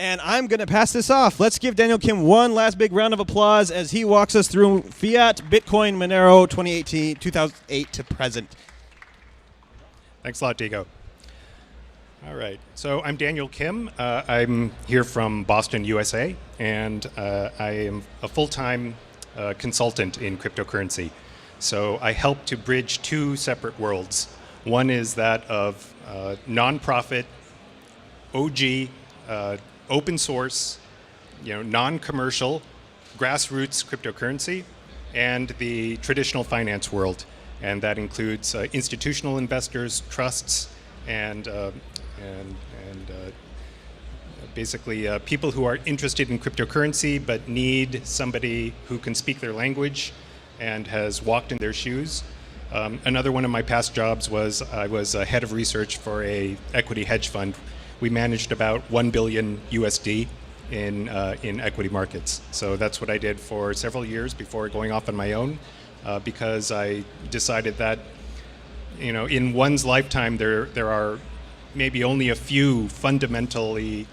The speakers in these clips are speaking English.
And I'm going to pass this off. Let's give Daniel Kim one last big round of applause as he walks us through Fiat, Bitcoin, Monero 2008 to present. Thanks a lot, Diego. All right, so I'm Daniel Kim. I'm here from Boston, USA, and I am a full-time consultant in cryptocurrency. So I help to bridge two separate worlds. One is that of nonprofit, OG, open source, non-commercial, grassroots cryptocurrency, and the traditional finance world. And that includes institutional investors, trusts, and basically people who are interested in cryptocurrency but need somebody who can speak their language and has walked in their shoes. Another one of my past jobs was I was head of research for a equity hedge fund. We managed about 1 billion USD in equity markets. So that's what I did for several years before going off on my own, because I decided that in one's lifetime there are maybe only a few fundamentally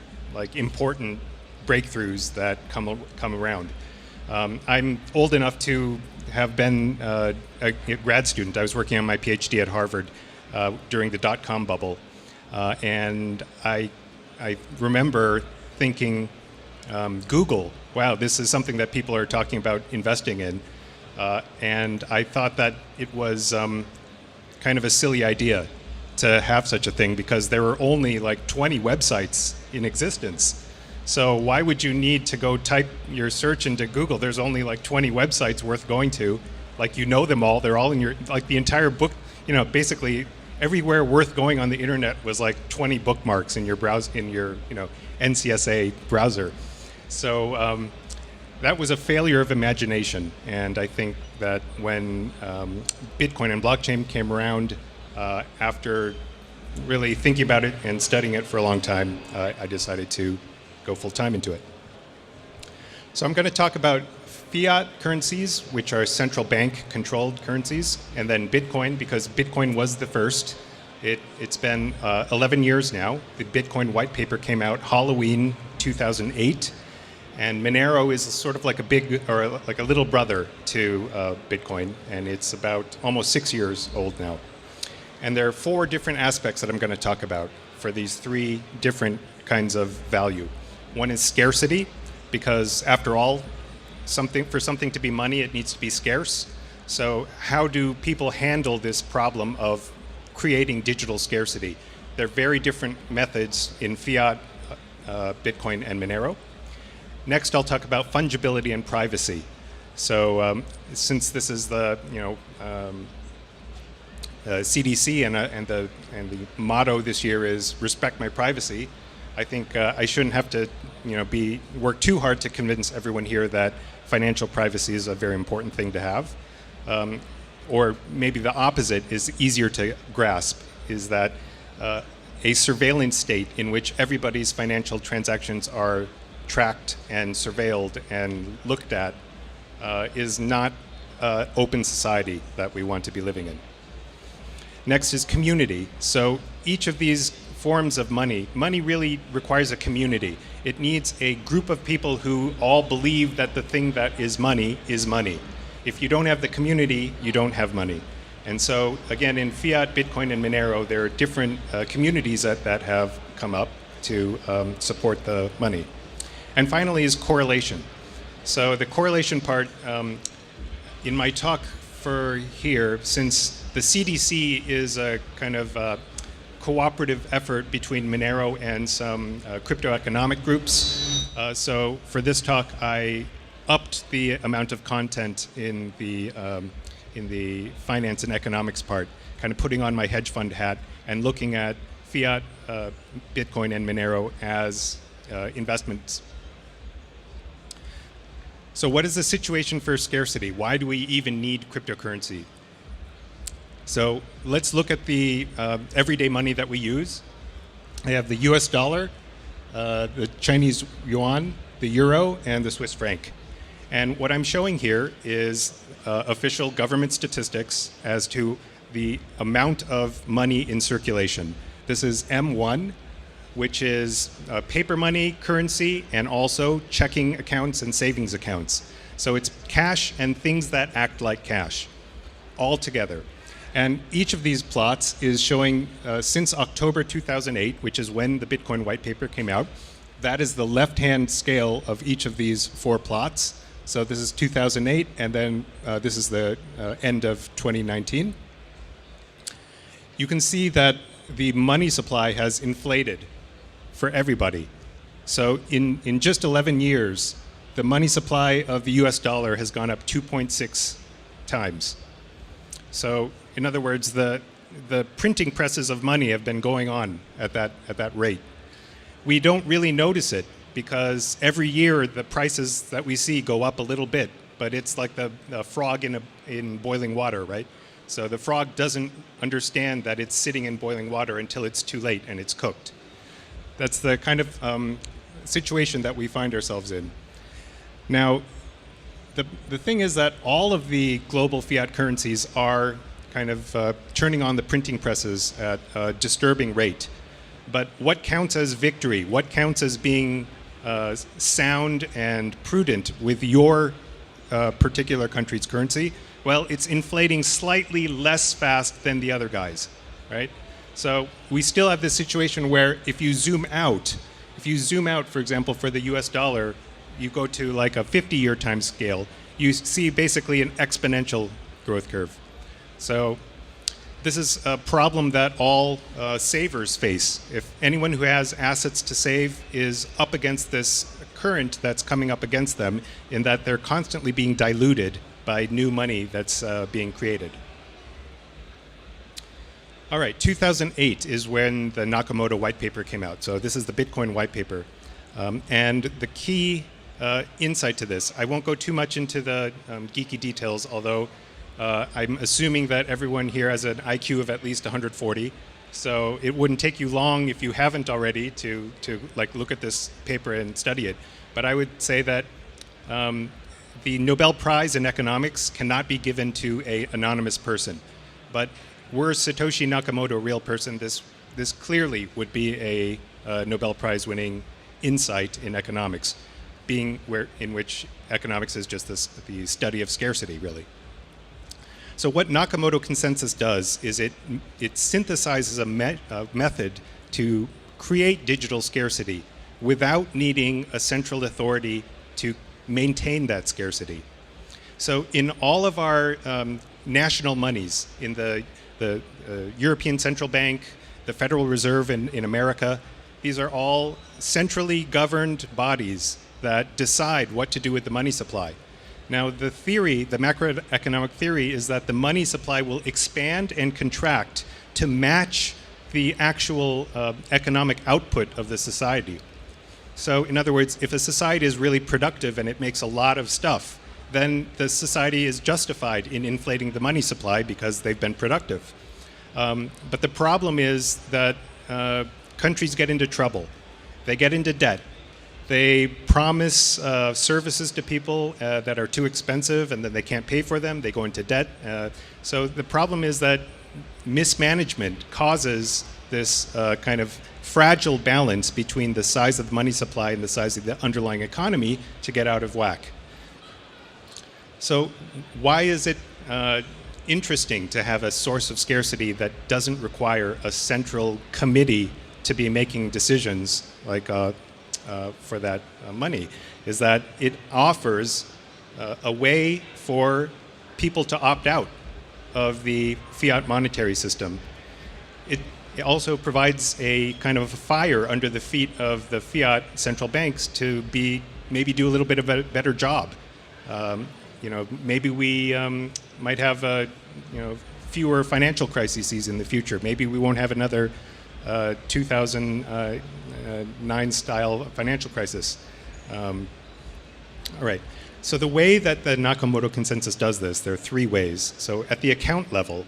important breakthroughs that come around. I'm old enough to have been a grad student. I was working on my PhD at Harvard during the dot-com bubble. And I remember thinking, Google, wow, this is something that people are talking about investing in. And I thought that it was kind of a silly idea to have such a thing because there were only 20 websites in existence. So why would you need to go type your search into Google? There's only 20 websites worth going to. Them all. They're all in your, the entire book, basically everywhere worth going on the internet was 20 bookmarks in your browse, in your NCSA browser. So that was a failure of imagination. And I think that when Bitcoin and blockchain came around, after really thinking about it and studying it for a long time, I decided to go full-time into it. So I'm going to talk about fiat currencies, which are central bank controlled currencies, and then Bitcoin, because Bitcoin was the first. It's been 11 years now. The Bitcoin white paper came out Halloween 2008, and Monero is sort of like a big, or like a little brother to Bitcoin, and it's about almost 6 years old now. And there are 4 different aspects that I'm going to talk about for these 3 different kinds of value. One is scarcity, because after all, for something to be money, it needs to be scarce. So how do people handle this problem of creating digital scarcity? There are very different methods in fiat, Bitcoin, and Monero. Next, I'll talk about fungibility and privacy. So since this is the CDC and the motto this year is respect my privacy, I think I shouldn't have to work too hard to convince everyone here that financial privacy is a very important thing to have. Or maybe the opposite is easier to grasp, is that a surveillance state in which everybody's financial transactions are tracked and surveilled and looked at is not open society that we want to be living in. Next is community. So each of these forms of money really requires a community. It needs a group of people who all believe that the thing that is money is money. If you don't have the community, you don't have money. And so again, in fiat, Bitcoin, and Monero, there are different communities that have come up to support the money. And finally is correlation. So the correlation part, in my talk for here, since the CDC is a kind of cooperative effort between Monero and some crypto economic groups. So for this talk, I upped the amount of content in the finance and economics part, kind of putting on my hedge fund hat and looking at fiat, Bitcoin, and Monero as investments. So what is the situation for scarcity? Why do we even need cryptocurrency? So let's look at the everyday money that we use. I have the US dollar, the Chinese yuan, the euro, and the Swiss franc. And what I'm showing here is official government statistics as to the amount of money in circulation. This is M1, which is paper money, currency, and also checking accounts and savings accounts. So it's cash and things that act like cash, all together. And each of these plots is showing since October 2008, which is when the Bitcoin white paper came out. That is the left-hand scale of each of these 4 plots. So this is 2008, and then this is the end of 2019. You can see that the money supply has inflated for everybody. So in just 11 years, the money supply of the US dollar has gone up 2.6 times. So in other words, the printing presses of money have been going on at that rate. We don't really notice it because every year the prices that we see go up a little bit, but it's like the frog in boiling water, right? So the frog doesn't understand that it's sitting in boiling water until it's too late and it's cooked. That's the kind of situation that we find ourselves in. Now, the thing is that all of the global fiat currencies are kind of turning on the printing presses at a disturbing rate. But what counts as victory? What counts as being sound and prudent with your particular country's currency? Well, it's inflating slightly less fast than the other guys, right? So we still have this situation where if you zoom out, for example, for the US dollar, you go to like a 50-year time scale, you see basically an exponential growth curve. So this is a problem that all savers face. If anyone who has assets to save is up against this current that's coming up against them, in that they're constantly being diluted by new money that's being created. All right, 2008 is when the Nakamoto white paper came out. So this is the Bitcoin white paper. And the key insight to this, I won't go too much into the geeky details, although I'm assuming that everyone here has an IQ of at least 140. So it wouldn't take you long if you haven't already to like look at this paper and study it. But I would say that the Nobel Prize in economics cannot be given to an anonymous person. But were Satoshi Nakamoto a real person, this clearly would be a Nobel Prize winning insight in economics, being in which economics is just the study of scarcity, really. So what Nakamoto consensus does is it synthesizes a method to create digital scarcity without needing a central authority to maintain that scarcity. So in all of our national monies, in the European Central Bank, the Federal Reserve in America, these are all centrally governed bodies that decide what to do with the money supply. Now, the theory, the macroeconomic theory, is that the money supply will expand and contract to match the actual economic output of the society. So, in other words, if a society is really productive and it makes a lot of stuff, then the society is justified in inflating the money supply because they've been productive. But the problem is that countries get into trouble. They get into debt. They promise services to people that are too expensive, and then they can't pay for them. They go into debt. So the problem is that mismanagement causes this kind of fragile balance between the size of the money supply and the size of the underlying economy to get out of whack. So why is it interesting to have a source of scarcity that doesn't require a central committee to be making decisions like for that money? Is that it offers a way for people to opt out of the fiat monetary system. It also provides a kind of fire under the feet of the fiat central banks to maybe do a little bit of a better job. Maybe we might have fewer financial crises in the future. Maybe we won't have another 2009 style financial crisis. All right. So the way that the Nakamoto consensus does this, there are 3 ways. So at the account level,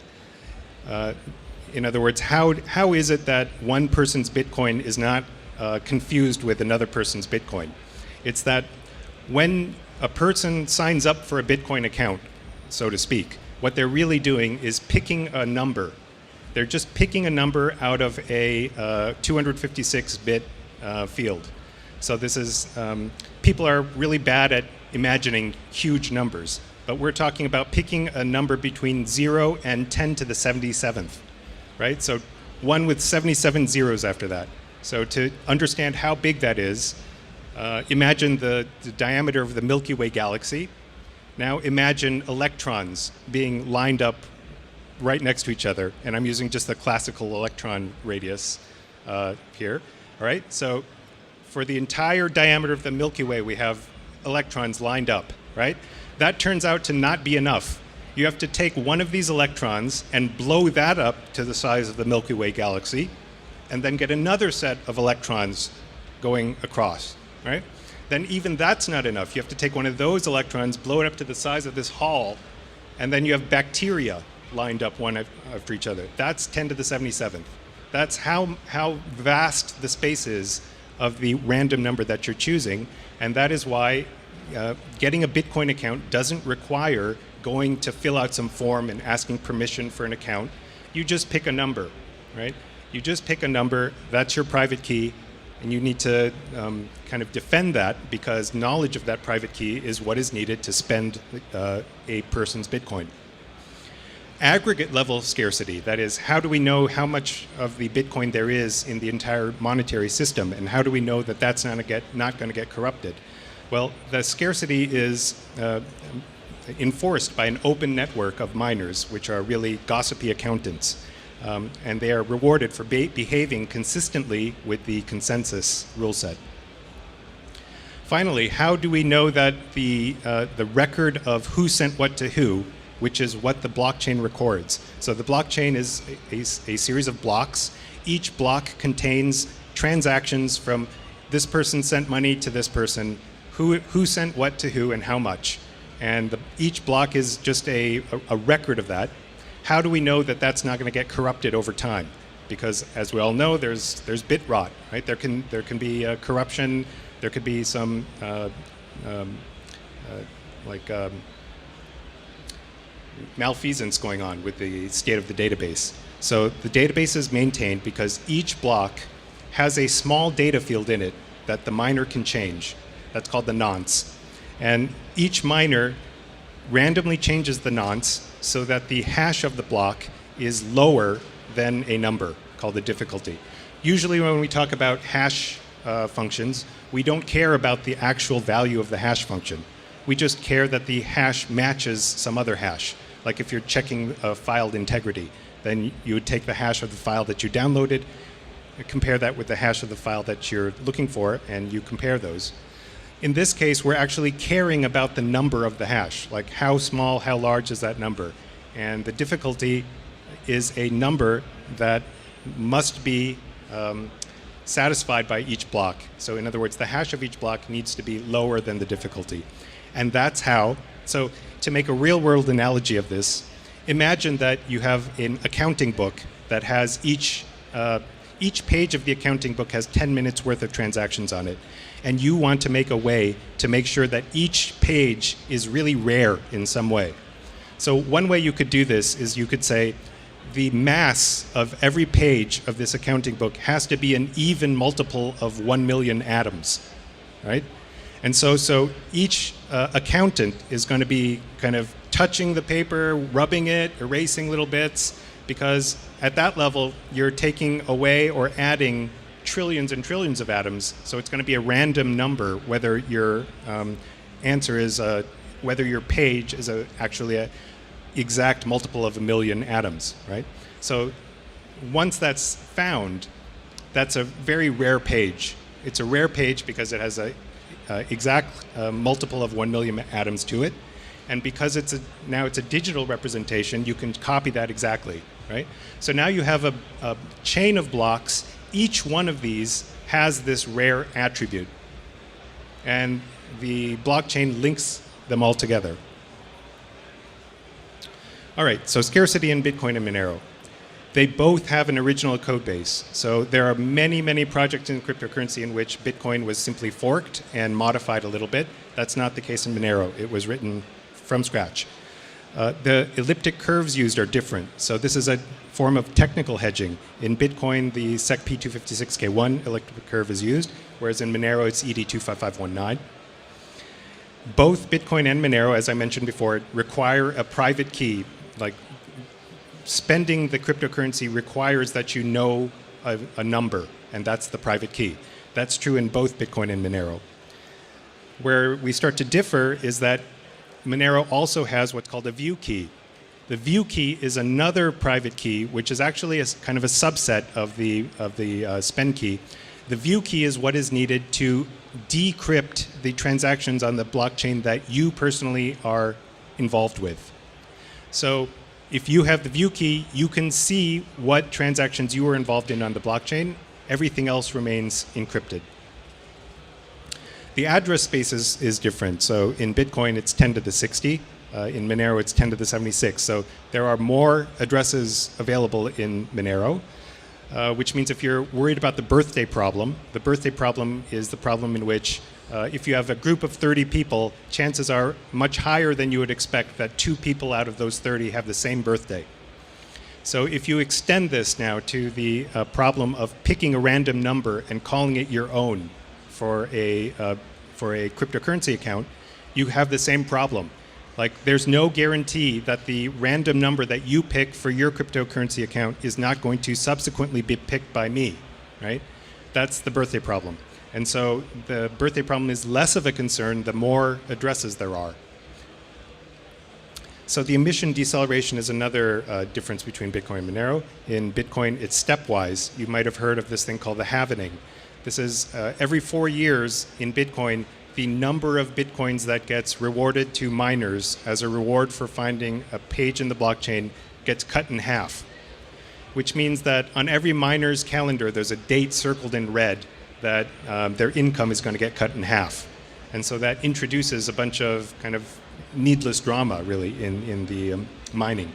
in other words, how is it that one person's Bitcoin is not confused with another person's Bitcoin? It's that when a person signs up for a Bitcoin account, so to speak, what they're really doing is picking a number They're just picking a number out of a 256-bit field. So this is, people are really bad at imagining huge numbers, but we're talking about picking a number between 0 and 10 to the 77th, right? So one with 77 zeros after that. So to understand how big that is, imagine the diameter of the Milky Way galaxy. Now imagine electrons being lined up right next to each other, and I'm using just the classical electron radius here. All right, so for the entire diameter of the Milky Way, we have electrons lined up, right? That turns out to not be enough. You have to take one of these electrons and blow that up to the size of the Milky Way galaxy, and then get another set of electrons going across, right? Then even that's not enough. You have to take one of those electrons, blow it up to the size of this hall, and then you have bacteria lined up one after each other. That's 10 to the 77th. That's how vast the space is of the random number that you're choosing, and that is why getting a Bitcoin account doesn't require going to fill out some form and asking permission for an account. You just pick a number, right? You just pick a number, that's your private key, and you need to kind of defend that, because knowledge of that private key is what is needed to spend a person's Bitcoin. Aggregate level scarcity, that is, how do we know how much of the Bitcoin there is in the entire monetary system, and how do we know that that's not going to get corrupted? Well, the scarcity is enforced by an open network of miners, which are really gossipy accountants. And they are rewarded for behaving consistently with the consensus rule set. Finally, how do we know that the record of who sent what to who, which is what the blockchain records? So the blockchain is a series of blocks. Each block contains transactions from this person sent money to this person, who sent what to who and how much. And each block is just a record of that. How do we know that that's not going to get corrupted over time? Because as we all know, there's bit rot, right? There can be corruption. There could be some malfeasance going on with the state of the database. So the database is maintained because each block has a small data field in it that the miner can change. That's called the nonce. And each miner randomly changes the nonce so that the hash of the block is lower than a number called the difficulty. Usually when we talk about hash functions, we don't care about the actual value of the hash function. We just care that the hash matches some other hash. Like if you're checking filed integrity, then you would take the hash of the file that you downloaded, compare that with the hash of the file that you're looking for, and you compare those. In this case, we're actually caring about the number of the hash, like how small, how large is that number. And the difficulty is a number that must be satisfied by each block. So in other words, the hash of each block needs to be lower than the difficulty. And that's how, so to make a real world analogy of this, imagine that you have an accounting book that has each page of the accounting book has 10 minutes worth of transactions on it. And you want to make a way to make sure that each page is really rare in some way. So one way you could do this is you could say the mass of every page of this accounting book has to be an even multiple of 1 million atoms, right? And so each accountant is going to be kind of touching the paper, rubbing it, erasing little bits, because at that level you're taking away or adding trillions and trillions of atoms, so it's going to be a random number whether your answer is whether your page is actually an exact multiple of 1 million atoms, right? So once that's found, that's a very rare page. It's a rare page because it has a exact multiple of 1 million atoms to it, and because now it's a digital representation, you can copy that exactly, right? So now you have a chain of blocks. Each one of these has this rare attribute, and the blockchain links them all together. All right, so scarcity in Bitcoin and Monero. They both have an original code base. So there are many, many projects in cryptocurrency in which Bitcoin was simply forked and modified a little bit. That's not the case in Monero. It was written from scratch. The elliptic curves used are different. So this is a form of technical hedging. In Bitcoin, the SEC P256K1 elliptic curve is used, whereas in Monero, it's ED25519. Both Bitcoin and Monero, as I mentioned before, require a private key. Like spending the cryptocurrency requires that you know a number, and that's the private key. That's true in both Bitcoin and Monero. Where we start to differ is that Monero also has what's called a view key. The view key is another private key, which is actually a kind of a subset of the spend key. The view key is what is needed to decrypt the transactions on the blockchain that you personally are involved with. So if you have the view key, you can see what transactions you were involved in on the blockchain. Everything else remains encrypted. The address space is different. So in Bitcoin, it's 10 to the 60. In Monero, it's 10 to the 76. So there are more addresses available in Monero, which means if you're worried about the birthday problem is the problem in which if you have a group of 30 people, chances are much higher than you would expect that 2 people out of those 30 have the same birthday. So if you extend this now to the problem of picking a random number and calling it your own for a cryptocurrency account, you have the same problem. Like, there's no guarantee that the random number that you pick for your cryptocurrency account is not going to subsequently be picked by me, right? That's the birthday problem. And so the birthday problem is less of a concern the more addresses there are. So the emission deceleration is another difference between Bitcoin and Monero. In Bitcoin, it's stepwise. You might have heard of this thing called the halvening. This is every 4 years in Bitcoin, the number of Bitcoins that gets rewarded to miners as a reward for finding a page in the blockchain gets cut in half, which means that on every miner's calendar, there's a date circled in red that their income is going to get cut in half. And so that introduces a bunch of kind of needless drama, really, in the mining.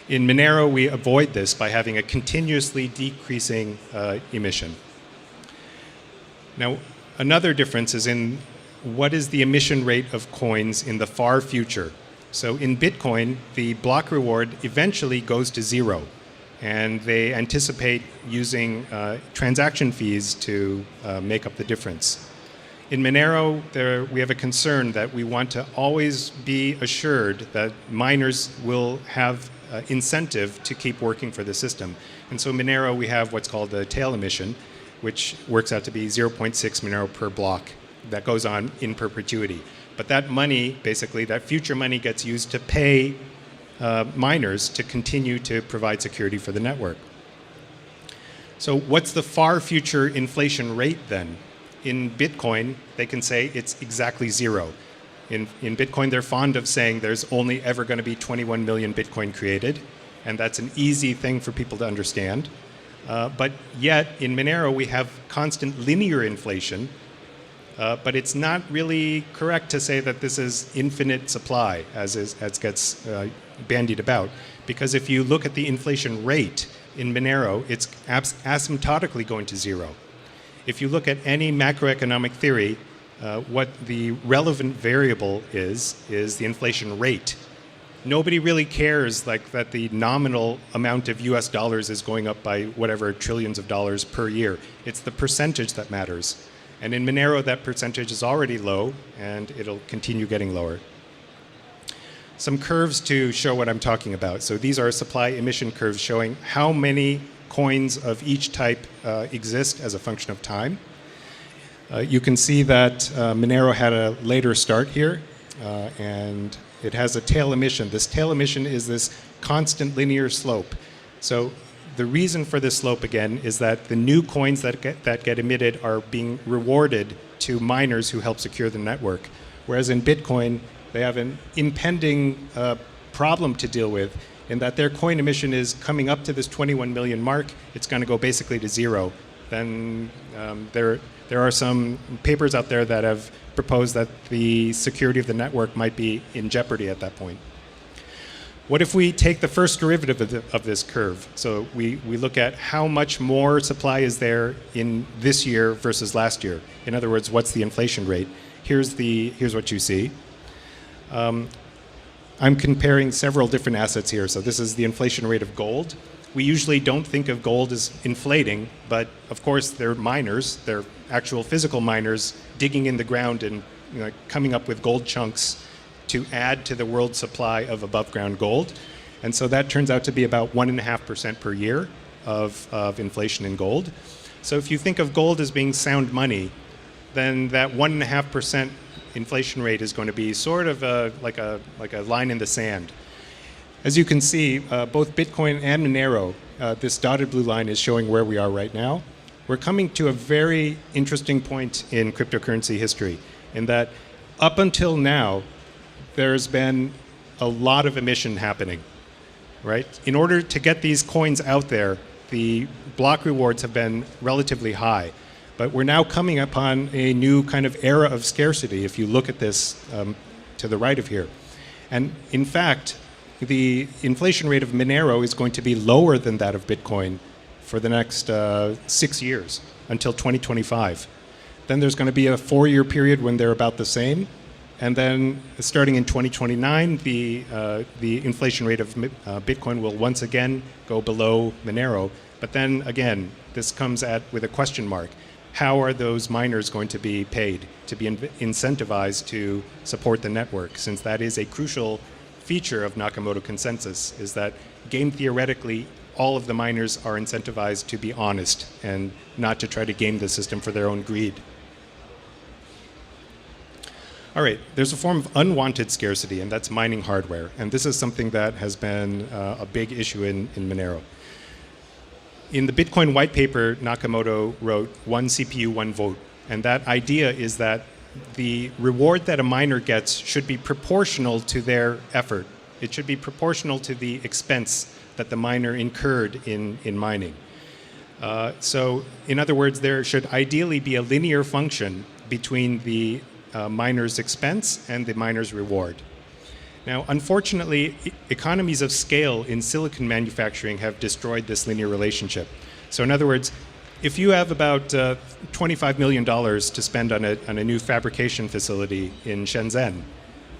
In Monero, we avoid this by having a continuously decreasing emission. Now, another difference is in what is the emission rate of coins in the far future. So in Bitcoin, the block reward eventually goes to 0, and they anticipate using transaction fees to make up the difference. In Monero, we have a concern that we want to always be assured that miners will have incentive to keep working for the system. And so in Monero, we have what's called the tail emission, which works out to be 0.6 Monero per block that goes on in perpetuity. But that money, basically, that future money gets used to pay miners to continue to provide security for the network. So what's the far future inflation rate then? In Bitcoin, they can say it's exactly 0. In Bitcoin, they're fond of saying there's only ever going to be 21 million Bitcoin created, and that's an easy thing for people to understand. But yet, in Monero, we have constant linear inflation, but it's not really correct to say that this is infinite supply, as gets bandied about. Because if you look at the inflation rate in Monero, it's asymptotically going to 0. If you look at any macroeconomic theory, what the relevant variable is the inflation rate. Nobody really cares like that the nominal amount of US dollars is going up by whatever trillions of dollars per year. It's the percentage that matters. And in Monero, that percentage is already low, and it'll continue getting lower. Some curves to show what I'm talking about. So these are supply emission curves showing how many coins of each type exist as a function of time. You can see that Monero had a later start here, and it has a tail emission. This tail emission is this constant linear slope. So the reason for this slope, again, is that the new coins that get emitted are being rewarded to miners who help secure the network. Whereas in Bitcoin, they have an impending problem to deal with in that their coin emission is coming up to this 21 million mark. It's going to go basically to 0. Then there are some papers out there that have proposed that the security of the network might be in jeopardy at that point. What if we take the first derivative of this curve? So we look at how much more supply is there in this year versus last year. In other words, what's the inflation rate? Here's what you see. I'm comparing several different assets here. So this is the inflation rate of gold. We usually don't think of gold as inflating, but of course they're miners. They're actual physical miners digging in the ground and coming up with gold chunks to add to the world supply of above ground gold. And so that turns out to be about 1.5% per year of inflation in gold. So if you think of gold as being sound money, then that 1.5% inflation rate is going to be sort of like a line in the sand. As you can see, both Bitcoin and Monero, this dotted blue line is showing where we are right now. We're coming to a very interesting point in cryptocurrency history, in that up until now, there's been a lot of emission happening, right? In order to get these coins out there, the block rewards have been relatively high. But we're now coming upon a new kind of era of scarcity, if you look at this to the right of here. And in fact, the inflation rate of Monero is going to be lower than that of Bitcoin for the next 6 years, until 2025. Then there's going to be a 4-year period when they're about the same. And then starting in 2029, the inflation rate of Bitcoin will once again go below Monero. But then again, this comes with a question mark. How are those miners going to be paid, to be incentivized to support the network? Since that is a crucial feature of Nakamoto consensus, is that game theoretically, all of the miners are incentivized to be honest and not to try to game the system for their own greed. All right, there's a form of unwanted scarcity, and that's mining hardware. And this is something that has been a big issue in Monero. In the Bitcoin white paper, Nakamoto wrote, "One CPU, one vote." And that idea is that the reward that a miner gets should be proportional to their effort. It should be proportional to the expense that the miner incurred in mining. So in other words, there should ideally be a linear function between the miner's expense and the miner's reward. Now, unfortunately, economies of scale in silicon manufacturing have destroyed this linear relationship. So in other words, if you have about $25 million to spend on a new fabrication facility in Shenzhen,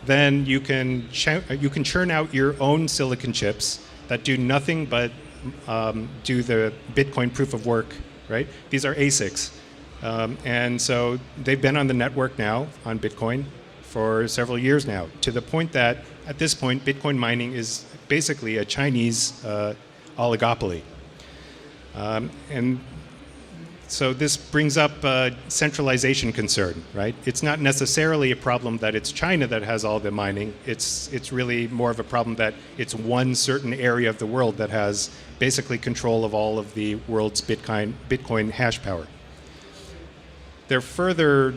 then you can churn out your own silicon chips that do nothing but do the Bitcoin proof of work, right? These are ASICs. And so they've been on the network now, on Bitcoin, for several years now, to the point that at this point, Bitcoin mining is basically a Chinese oligopoly. And so this brings up a centralization concern, right? It's not necessarily a problem that it's China that has all the mining. It's really more of a problem that it's one certain area of the world that has basically control of all of the world's Bitcoin hash power. There are further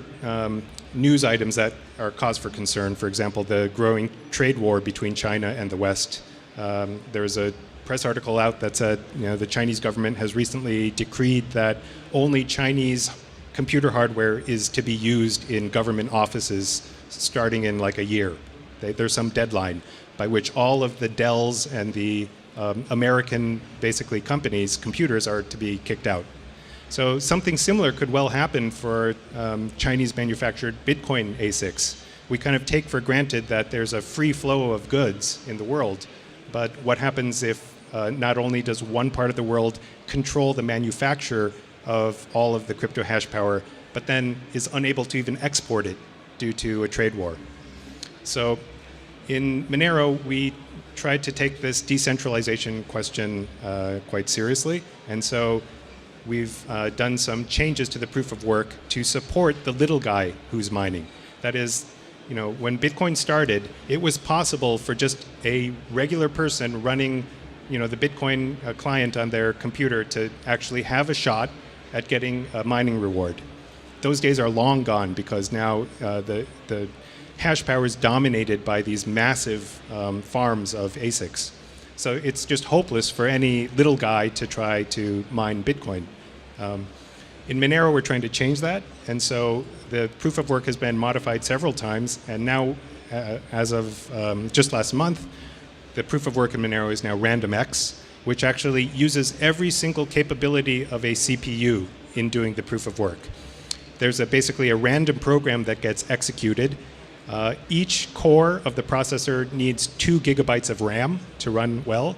news items that are cause for concern. For example, the growing trade war between China and the West. There's a press article out that said, the Chinese government has recently decreed that only Chinese computer hardware is to be used in government offices starting in like a year. There's some deadline by which all of the Dells and the American, basically, companies' computers are to be kicked out. So something similar could well happen for Chinese manufactured Bitcoin ASICs. We kind of take for granted that there's a free flow of goods in the world, but what happens if not only does one part of the world control the manufacture of all of the crypto hash power, but then is unable to even export it due to a trade war? So in Monero, we tried to take this decentralization question quite seriously, and so we've done some changes to the proof of work to support the little guy who's mining. That is, when Bitcoin started, it was possible for just a regular person running, the Bitcoin client on their computer to actually have a shot at getting a mining reward. Those days are long gone because now the hash power is dominated by these massive farms of ASICs. So it's just hopeless for any little guy to try to mine Bitcoin. In Monero, we're trying to change that, and so the proof of work has been modified several times, and now, as of just last month, the proof of work in Monero is now RandomX, which actually uses every single capability of a CPU in doing the proof of work. There's basically a random program that gets executed Each core of the processor needs 2 gigabytes of RAM to run well.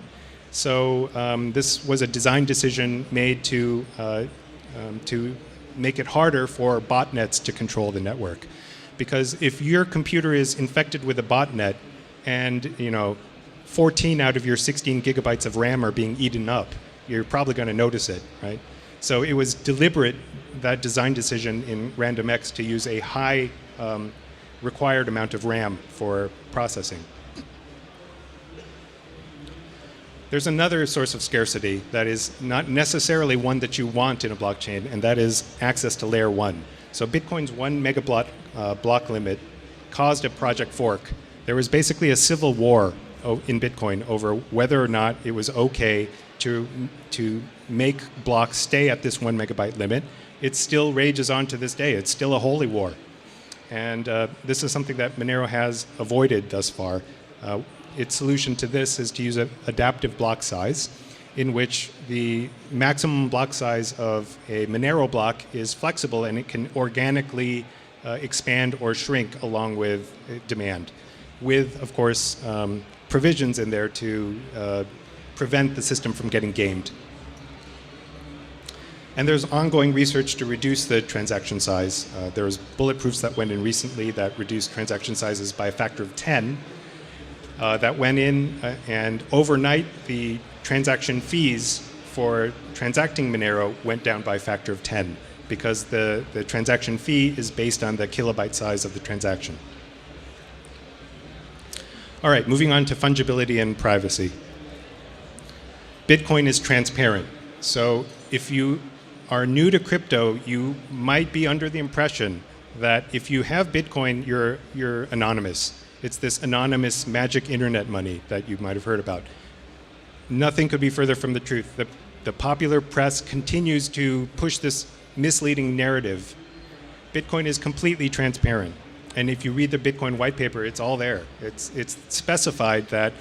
So this was a design decision made to make it harder for botnets to control the network. Because if your computer is infected with a botnet and 14 out of your 16 gigabytes of RAM are being eaten up, you're probably going to notice it, right? So it was deliberate, that design decision in RandomX, to use a high required amount of RAM for processing. There's another source of scarcity that is not necessarily one that you want in a blockchain, and that is access to layer 1. So Bitcoin's 1 megablock block limit caused a project fork. There was basically a civil war in Bitcoin over whether or not it was okay to make blocks stay at this 1 megabyte limit. It still rages on to this day. It's still a holy war. And this is something that Monero has avoided thus far. Its solution to this is to use an adaptive block size, in which the maximum block size of a Monero block is flexible, and it can organically expand or shrink along with demand, with, of course, provisions in there to prevent the system from getting gamed. And there's ongoing research to reduce the transaction size. There's bulletproofs that went in recently that reduced transaction sizes by a factor of 10. That went in, and overnight the transaction fees for transacting Monero went down by a factor of 10, because the transaction fee is based on the kilobyte size of the transaction. All right, moving on to fungibility and privacy. Bitcoin is transparent. So if you are new to crypto, you might be under the impression that if you have Bitcoin, you're anonymous. It's this anonymous magic internet money that you might have heard about. Nothing could be further from the truth. The popular press continues to push this misleading narrative. Bitcoin is completely transparent. And if you read the Bitcoin white paper, it's all there. It's specified that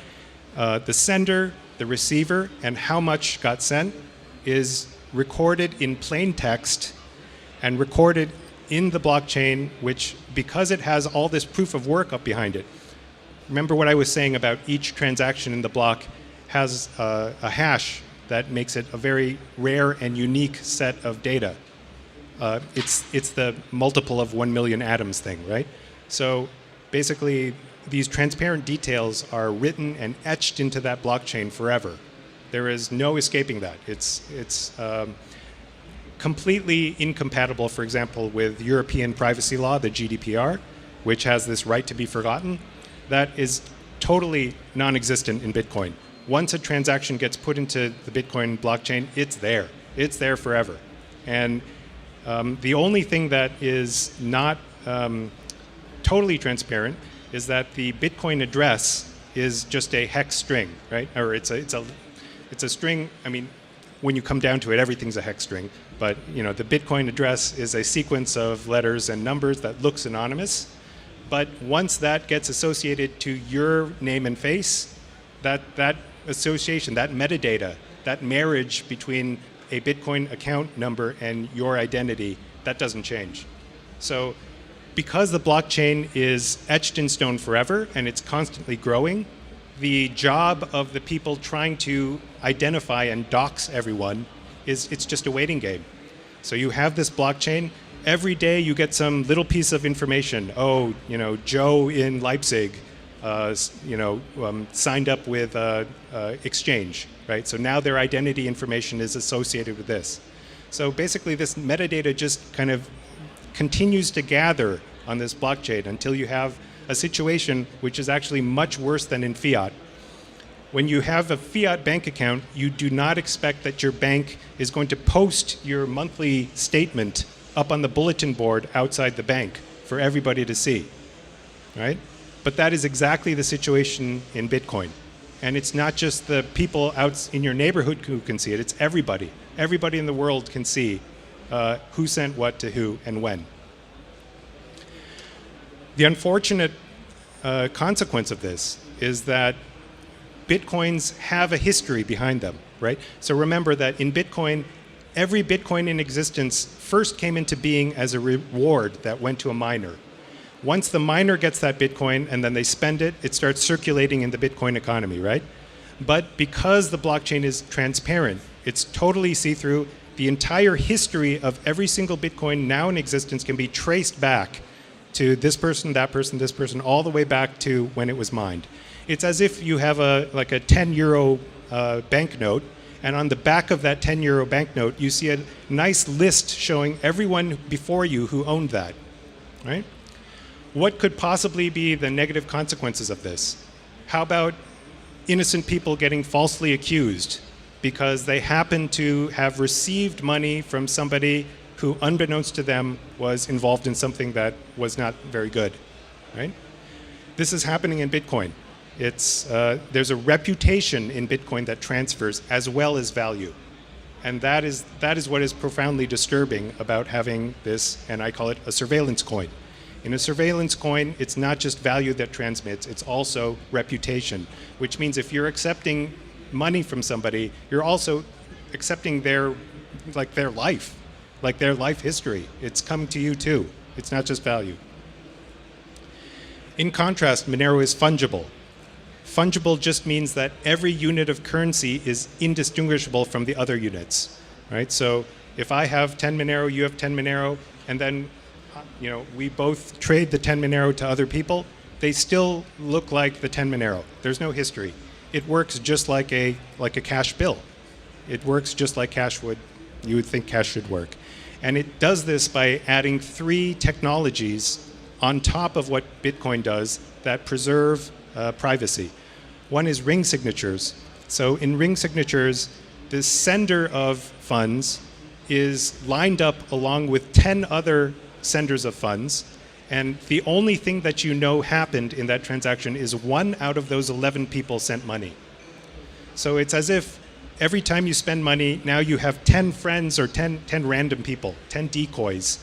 the sender, the receiver, and how much got sent is recorded in plain text and recorded in the blockchain, which, because it has all this proof of work up behind it. Remember what I was saying about each transaction in the block has a hash that makes it a very rare and unique set of data. It's the multiple of 1 million atoms thing, right? So basically, these transparent details are written and etched into that blockchain forever. There is no escaping that. It's completely incompatible, for example, with European privacy law, the GDPR, which has this right to be forgotten. That is totally non-existent in Bitcoin. Once a transaction gets put into the Bitcoin blockchain, it's there. It's there forever. And the only thing that is not totally transparent is that the Bitcoin address is just a hex string, right? Or it's a string. I mean, when you come down to it, everything's a hex string. But the Bitcoin address is a sequence of letters and numbers that looks anonymous. But once that gets associated to your name and face, that association, that metadata, that marriage between a Bitcoin account number and your identity, that doesn't change. So because the blockchain is etched in stone forever and it's constantly growing, the job of the people trying to identify and dox everyone it's just a waiting game. So you have this blockchain. Every day you get some little piece of information. Oh, Joe in Leipzig, signed up with Exchange, right? So now their identity information is associated with this. So basically, this metadata just kind of continues to gather on this blockchain until you have a situation which is actually much worse than in fiat. When you have a fiat bank account, you do not expect that your bank is going to post your monthly statement up on the bulletin board outside the bank for everybody to see, right? But that is exactly the situation in Bitcoin. And it's not just the people out in your neighborhood who can see it, it's everybody. Everybody in the world can see who sent what to who and when. The unfortunate consequence of this is that Bitcoins have a history behind them, right? So remember that in Bitcoin, every Bitcoin in existence first came into being as a reward that went to a miner. Once the miner gets that Bitcoin and then they spend it, it starts circulating in the Bitcoin economy, right? But because the blockchain is transparent, it's totally see-through, the entire history of every single Bitcoin now in existence can be traced back to this person, this person, all the way back to when it was mined. It's as if you have like a 10 euro banknote, and on the back of that 10 euro banknote, you see a nice list showing everyone before you who owned that, right? What could possibly be the negative consequences of this? How about innocent people getting falsely accused because they happen to have received money from somebody who, unbeknownst to them, was involved in something that was not very good, right? This is happening in Bitcoin. There's a reputation in Bitcoin that transfers as well as value. And that is what is profoundly disturbing about having this, and I call it a surveillance coin. In a surveillance coin, it's not just value that transmits, it's also reputation, which means if you're accepting money from somebody, you're also accepting their life, like their life history. It's coming to you too. It's not just value. In contrast, Monero is fungible. Fungible just means that every unit of currency is indistinguishable from the other units, right? So if I have 10 Monero, you have 10 Monero, and then we both trade the 10 Monero to other people, they still look like the 10 Monero. There's no history. It works just like a cash bill. It works just like you would think cash should work. And it does this by adding 3 technologies on top of what Bitcoin does that preserve privacy. One is ring signatures. So in ring signatures, the sender of funds is lined up along with 10 other senders of funds, and the only thing that you know happened in that transaction is 1 out of those 11 people sent money. So it's as if every time you spend money, now you have 10 friends or 10 random people, 10 decoys,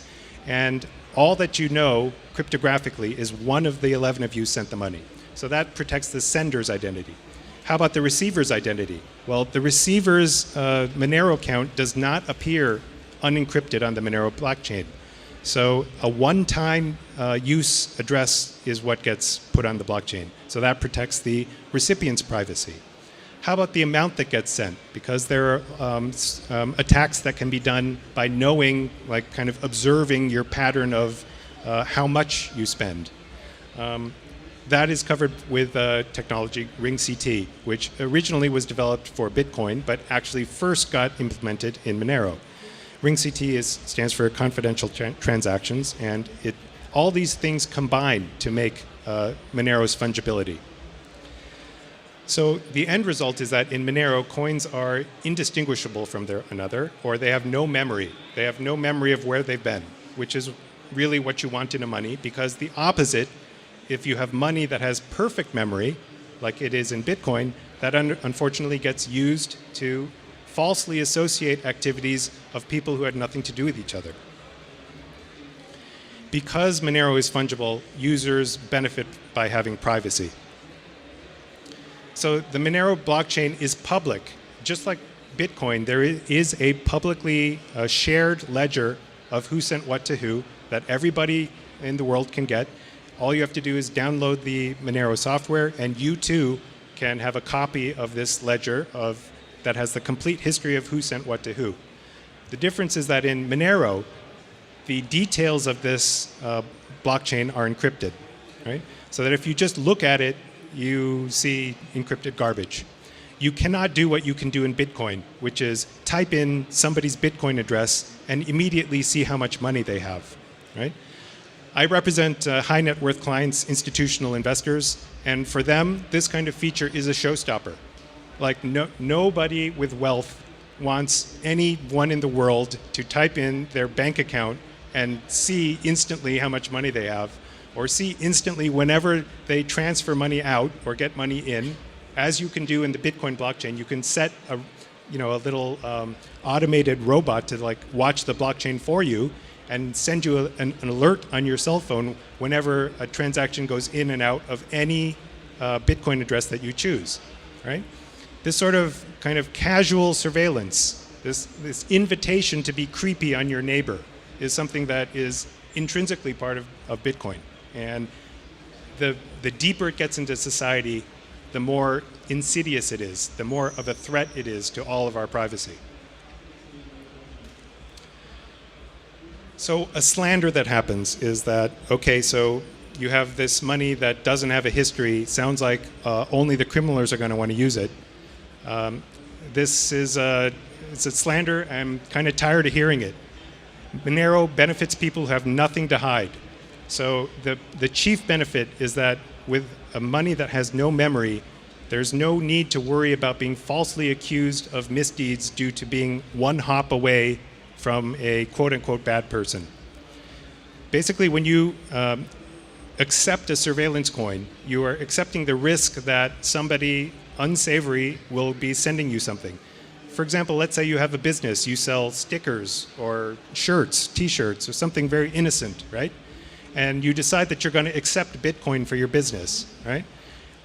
and all that you know cryptographically is 1 of the 11 of you sent the money. So that protects the sender's identity. How about the receiver's identity? Well, the receiver's Monero account does not appear unencrypted on the Monero blockchain. So a one-time use address is what gets put on the blockchain. So that protects the recipient's privacy. How about the amount that gets sent? Because there are attacks that can be done by knowing, like kind of observing your pattern of how much you spend. That is covered with technology RingCT, which originally was developed for Bitcoin, but actually first got implemented in Monero. RingCT stands for confidential transactions, and all these things combine to make Monero's fungibility. So the end result is that in Monero, coins are indistinguishable from another, or they have no memory. They have no memory of where they've been, which is really what you want in a money, because the opposite, if you have money that has perfect memory, like it is in Bitcoin, that unfortunately gets used to falsely associate activities of people who had nothing to do with each other. Because Monero is fungible, users benefit by having privacy. So the Monero blockchain is public. Just like Bitcoin, there is a publicly shared ledger of who sent what to who that everybody in the world can get. All you have to do is download the Monero software, and you too can have a copy of this ledger that has the complete history of who sent what to who. The difference is that in Monero, the details of this blockchain are encrypted, right? So that if you just look at it, you see encrypted garbage. You cannot do what you can do in Bitcoin, which is type in somebody's Bitcoin address and immediately see how much money they have, right? I represent high net worth clients, institutional investors, and for them, this kind of feature is a showstopper. Like nobody with wealth wants anyone in the world to type in their bank account and see instantly how much money they have, or see instantly whenever they transfer money out or get money in. As you can do in the Bitcoin blockchain, you can set a little automated robot to watch the blockchain for you and send you an alert on your cell phone whenever a transaction goes in and out of any Bitcoin address that you choose, right? This sort of kind of casual surveillance, this invitation to be creepy on your neighbor, is something that is intrinsically part of Bitcoin. And the deeper it gets into society, the more insidious it is, the more of a threat it is to all of our privacy. So a slander that happens is that, okay, so you have this money that doesn't have a history, sounds like only the criminals are going to want to use it. This is it's a slander. I'm kind of tired of hearing it. Monero benefits people who have nothing to hide. So the chief benefit is that with a money that has no memory, there's no need to worry about being falsely accused of misdeeds due to being one hop away from a quote-unquote bad person. Basically, when you accept a surveillance coin, you are accepting the risk that somebody unsavory will be sending you something. For example, let's say you have a business, you sell stickers or shirts, t-shirts, or something very innocent, right? And you decide that you're going to accept Bitcoin for your business, right?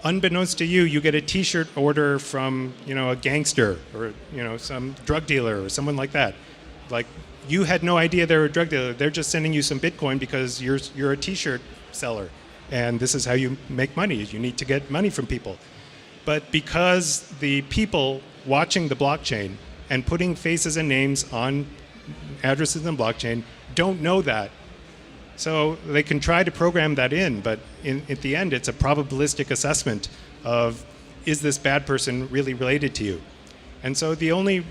Unbeknownst to you, you get a t-shirt order from, a gangster or, some drug dealer or someone like that. Like, you had no idea they were a drug dealer. They're just sending you some Bitcoin because you're a t-shirt seller. And this is how you make money. You need to get money from people. But because the people watching the blockchain and putting faces and names on addresses in the blockchain don't know that. So they can try to program that in, but at the end, it's a probabilistic assessment of, is this bad person really related to you? And so the only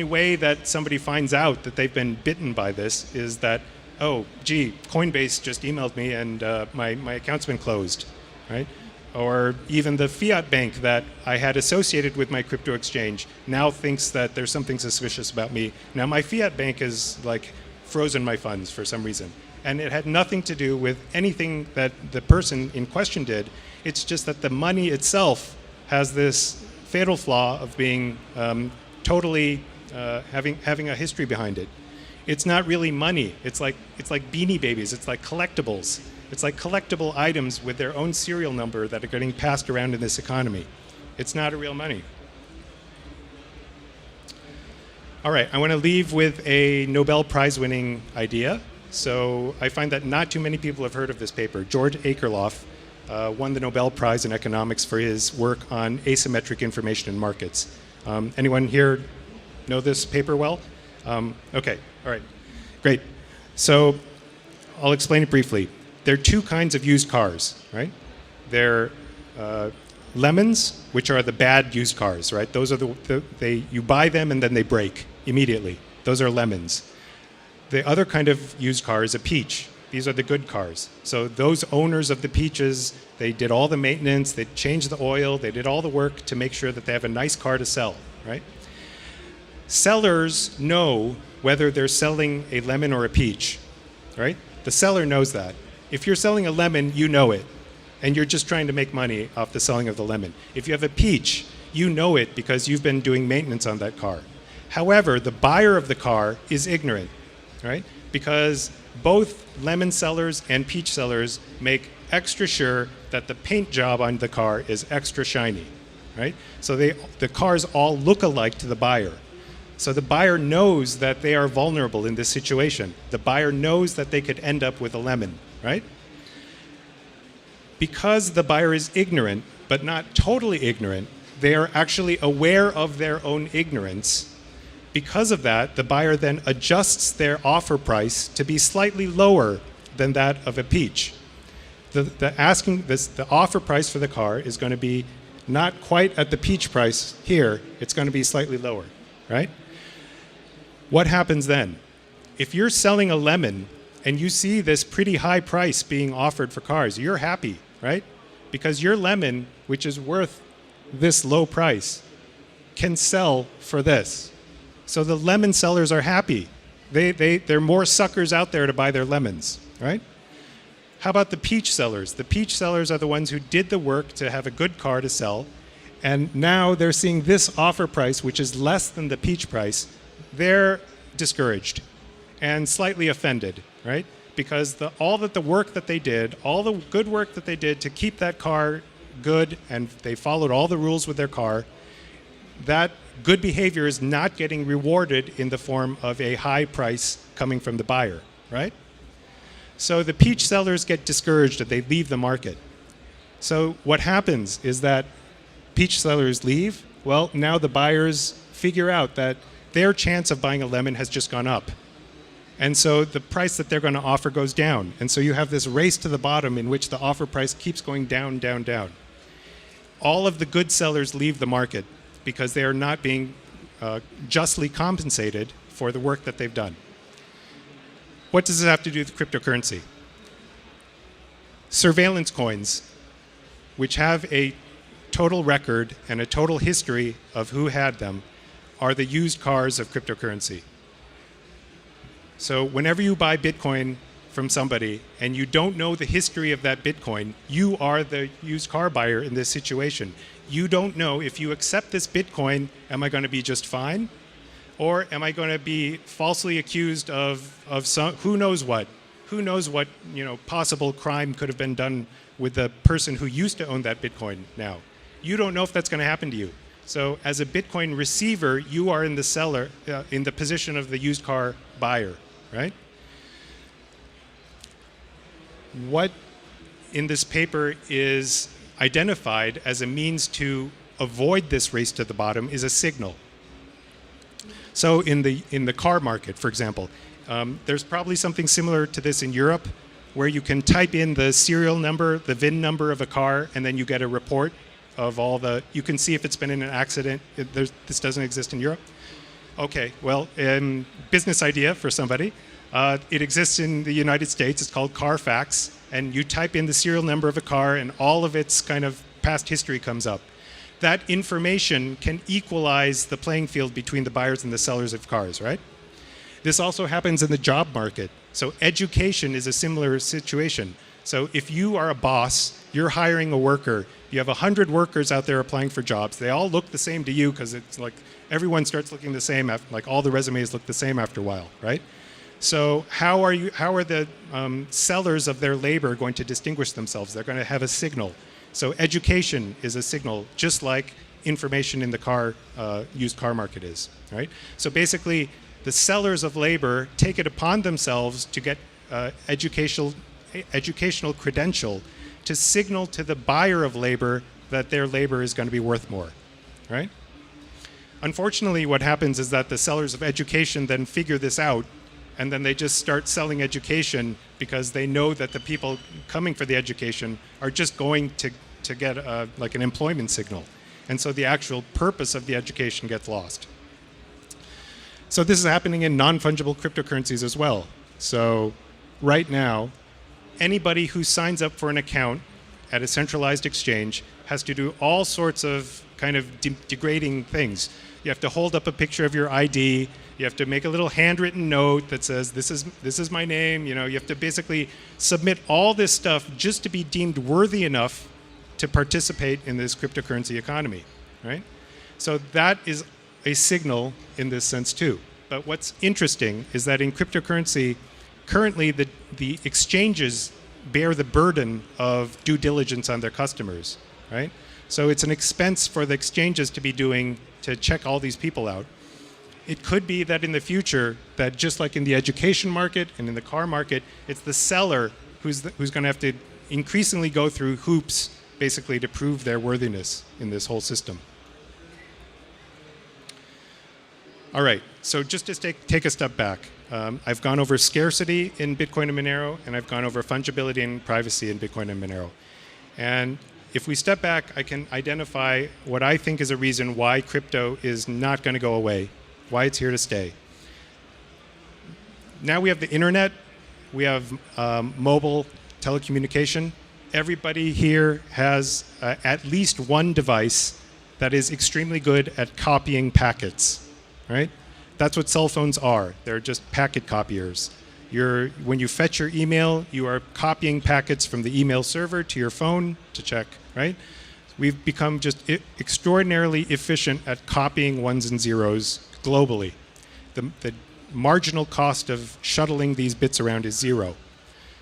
way that somebody finds out that they've been bitten by this is that, oh, gee, Coinbase just emailed me and my account's been closed, right? Or even the fiat bank that I had associated with my crypto exchange now thinks that there's something suspicious about me. Now my fiat bank is like frozen my funds for some reason. And it had nothing to do with anything that the person in question did. It's just that the money itself has this fatal flaw of being totally having a history behind it. It's not really money. It's like Beanie Babies. It's like collectibles. It's like collectible items with their own serial number that are getting passed around in this economy. It's not a real money. All right, I want to leave with a Nobel Prize-winning idea. So I find that not too many people have heard of this paper. George Akerlof won the Nobel Prize in economics for his work on asymmetric information in markets. Anyone here know this paper well? Okay, all right, great. So I'll explain it briefly. There are two kinds of used cars, right? There are lemons, which are the bad used cars, right? Those are you buy them and then they break immediately. Those are lemons. The other kind of used car is a peach. These are the good cars. So those owners of the peaches, they did all the maintenance, they changed the oil, they did all the work to make sure that they have a nice car to sell, right? Sellers know whether they're selling a lemon or a peach, right? The seller knows that. If you're selling a lemon, you know it, and you're just trying to make money off the selling of the lemon. If you have a peach, you know it because you've been doing maintenance on that car. However, the buyer of the car is ignorant, right? Because both lemon sellers and peach sellers make extra sure that the paint job on the car is extra shiny, right? So the cars all look alike to the buyer. So the buyer knows that they are vulnerable in this situation. The buyer knows that they could end up with a lemon, right? Because the buyer is ignorant, but not totally ignorant, they are actually aware of their own ignorance. Because of that, the buyer then adjusts their offer price to be slightly lower than that of a peach. The offer price for the car is going to be not quite at the peach price here, it's going to be slightly lower, right? What happens then? If you're selling a lemon and you see this pretty high price being offered for cars, you're happy, right? Because your lemon, which is worth this low price, can sell for this. So the lemon sellers are happy. There are more suckers out there to buy their lemons, right? How about the peach sellers? The peach sellers are the ones who did the work to have a good car to sell, and now they're seeing this offer price, which is less than the peach price. They're discouraged and slightly offended, right? Because all the work that they did, all the good work that they did to keep that car good, and they followed all the rules with their car, that good behavior is not getting rewarded in the form of a high price coming from the buyer, right? So the peach sellers get discouraged and they leave the market. So what happens is that peach sellers leave. Well, now the buyers figure out that their chance of buying a lemon has just gone up. And so the price that they're going to offer goes down. And so you have this race to the bottom in which the offer price keeps going down, down, down. All of the good sellers leave the market because they are not being justly compensated for the work that they've done. What does this have to do with cryptocurrency? Surveillance coins, which have a total record and a total history of who had them, are the used cars of cryptocurrency. So whenever you buy Bitcoin from somebody and you don't know the history of that Bitcoin, you are the used car buyer in this situation. You don't know, if you accept this Bitcoin, am I going to be just fine? Or am I going to be falsely accused of some, who knows what? Who knows what, possible crime could have been done with the person who used to own that Bitcoin now? You don't know if that's going to happen to you. So as a Bitcoin receiver, you are in the position of the used car buyer, right? What in this paper is identified as a means to avoid this race to the bottom is a signal. So in the car market, for example, there's probably something similar to this in Europe, where you can type in the serial number, the VIN number of a car, and then you get a report of all the, you can see if it's been in an accident. This doesn't exist in Europe. Okay, well, business idea for somebody. It exists in the United States. It's called Carfax, and you type in the serial number of a car, and all of its kind of past history comes up. That information can equalize the playing field between the buyers and the sellers of cars, right? This also happens in the job market. So education is a similar situation. So if you are a boss, you're hiring a worker, you have 100 workers out there applying for jobs. They all look the same to you because it's like everyone starts looking the same, like all the resumes look the same after a while, right? So how are the sellers of their labor going to distinguish themselves? They're going to have a signal. So education is a signal, just like information in the used car market is, right? So basically, the sellers of labor take it upon themselves to get educational credential to signal to the buyer of labor that their labor is going to be worth more, right? Unfortunately, what happens is that the sellers of education then figure this out, and then they just start selling education because they know that the people coming for the education are just going to get like an employment signal. And so the actual purpose of the education gets lost. So this is happening in non-fungible cryptocurrencies as well. So right now, anybody who signs up for an account at a centralized exchange has to do all sorts of kind of degrading things. You have to hold up a picture of your ID. You have to make a little handwritten note that says, this is my name. You have to basically submit all this stuff just to be deemed worthy enough to participate in this cryptocurrency economy, right? So that is a signal in this sense too. But what's interesting is that in cryptocurrency, currently the exchanges bear the burden of due diligence on their customers, right? So it's an expense for the exchanges to be doing to check all these people out. It could be that in the future, that just like in the education market and in the car market, it's the seller who's going to have to increasingly go through hoops basically to prove their worthiness in this whole system. All right, so just to take a step back, I've gone over scarcity in Bitcoin and Monero, and I've gone over fungibility and privacy in Bitcoin and Monero. And if we step back, I can identify what I think is a reason why crypto is not going to go away, why it's here to stay. Now we have the internet, we have mobile telecommunication. Everybody here has at least one device that is extremely good at copying packets, right? That's what cell phones are. They're just packet copiers. When you fetch your email, you are copying packets from the email server to your phone to check, right? We've become just extraordinarily efficient at copying ones and zeros globally. The marginal cost of shuttling these bits around is zero.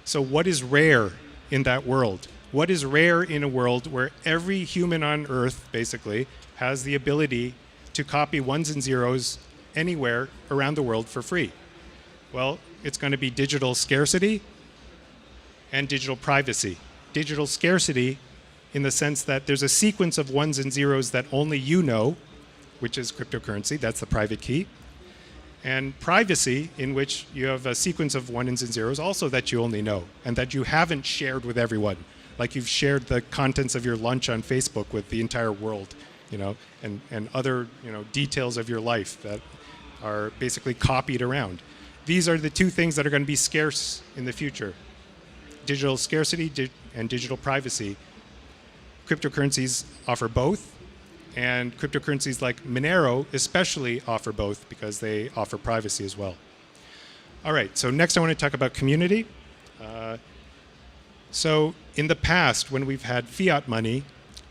So what is rare in that world? What is rare in a world where every human on Earth basically has the ability to copy ones and zeros anywhere around the world for free? Well, it's going to be digital scarcity and digital privacy. Digital scarcity in the sense that there's a sequence of ones and zeros that only you know, which is cryptocurrency, that's the private key. And privacy, in which you have a sequence of ones and zeros also that you only know and that you haven't shared with everyone. Like you've shared the contents of your lunch on Facebook with the entire world, and other, details of your life that are basically copied around. These are the two things that are going to be scarce in the future. Digital scarcity and digital privacy. Cryptocurrencies offer both, and cryptocurrencies like Monero especially offer both because they offer privacy as well. All right, so next I want to talk about community. So in the past, when we've had fiat money,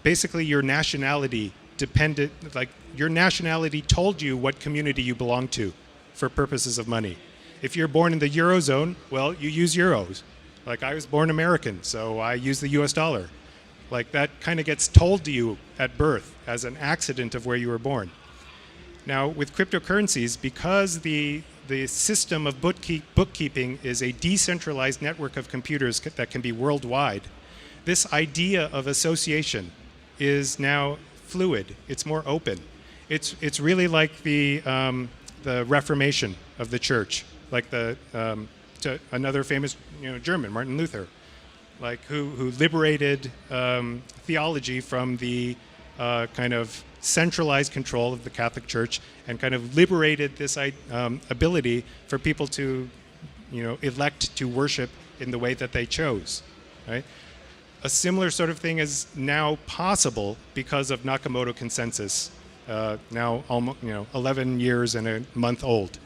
basically your nationality depended, like your nationality told you what community you belong to for purposes of money. If you're born in the Eurozone, well, you use euros. Like I was born American, so I use the US dollar. Like that kind of gets told to you at birth as an accident of where you were born. Now with cryptocurrencies, because the system of bookkeeping is a decentralized network of computers that can be worldwide, this idea of association is now fluid. It's more open. It's really like the Reformation of the church, like another famous German, Martin Luther, like who liberated theology from the kind of centralized control of the Catholic Church and kind of liberated this ability for people to, elect to worship in the way that they chose, right? A similar sort of thing is now possible because of Nakamoto consensus, now almost 11 years and a month old.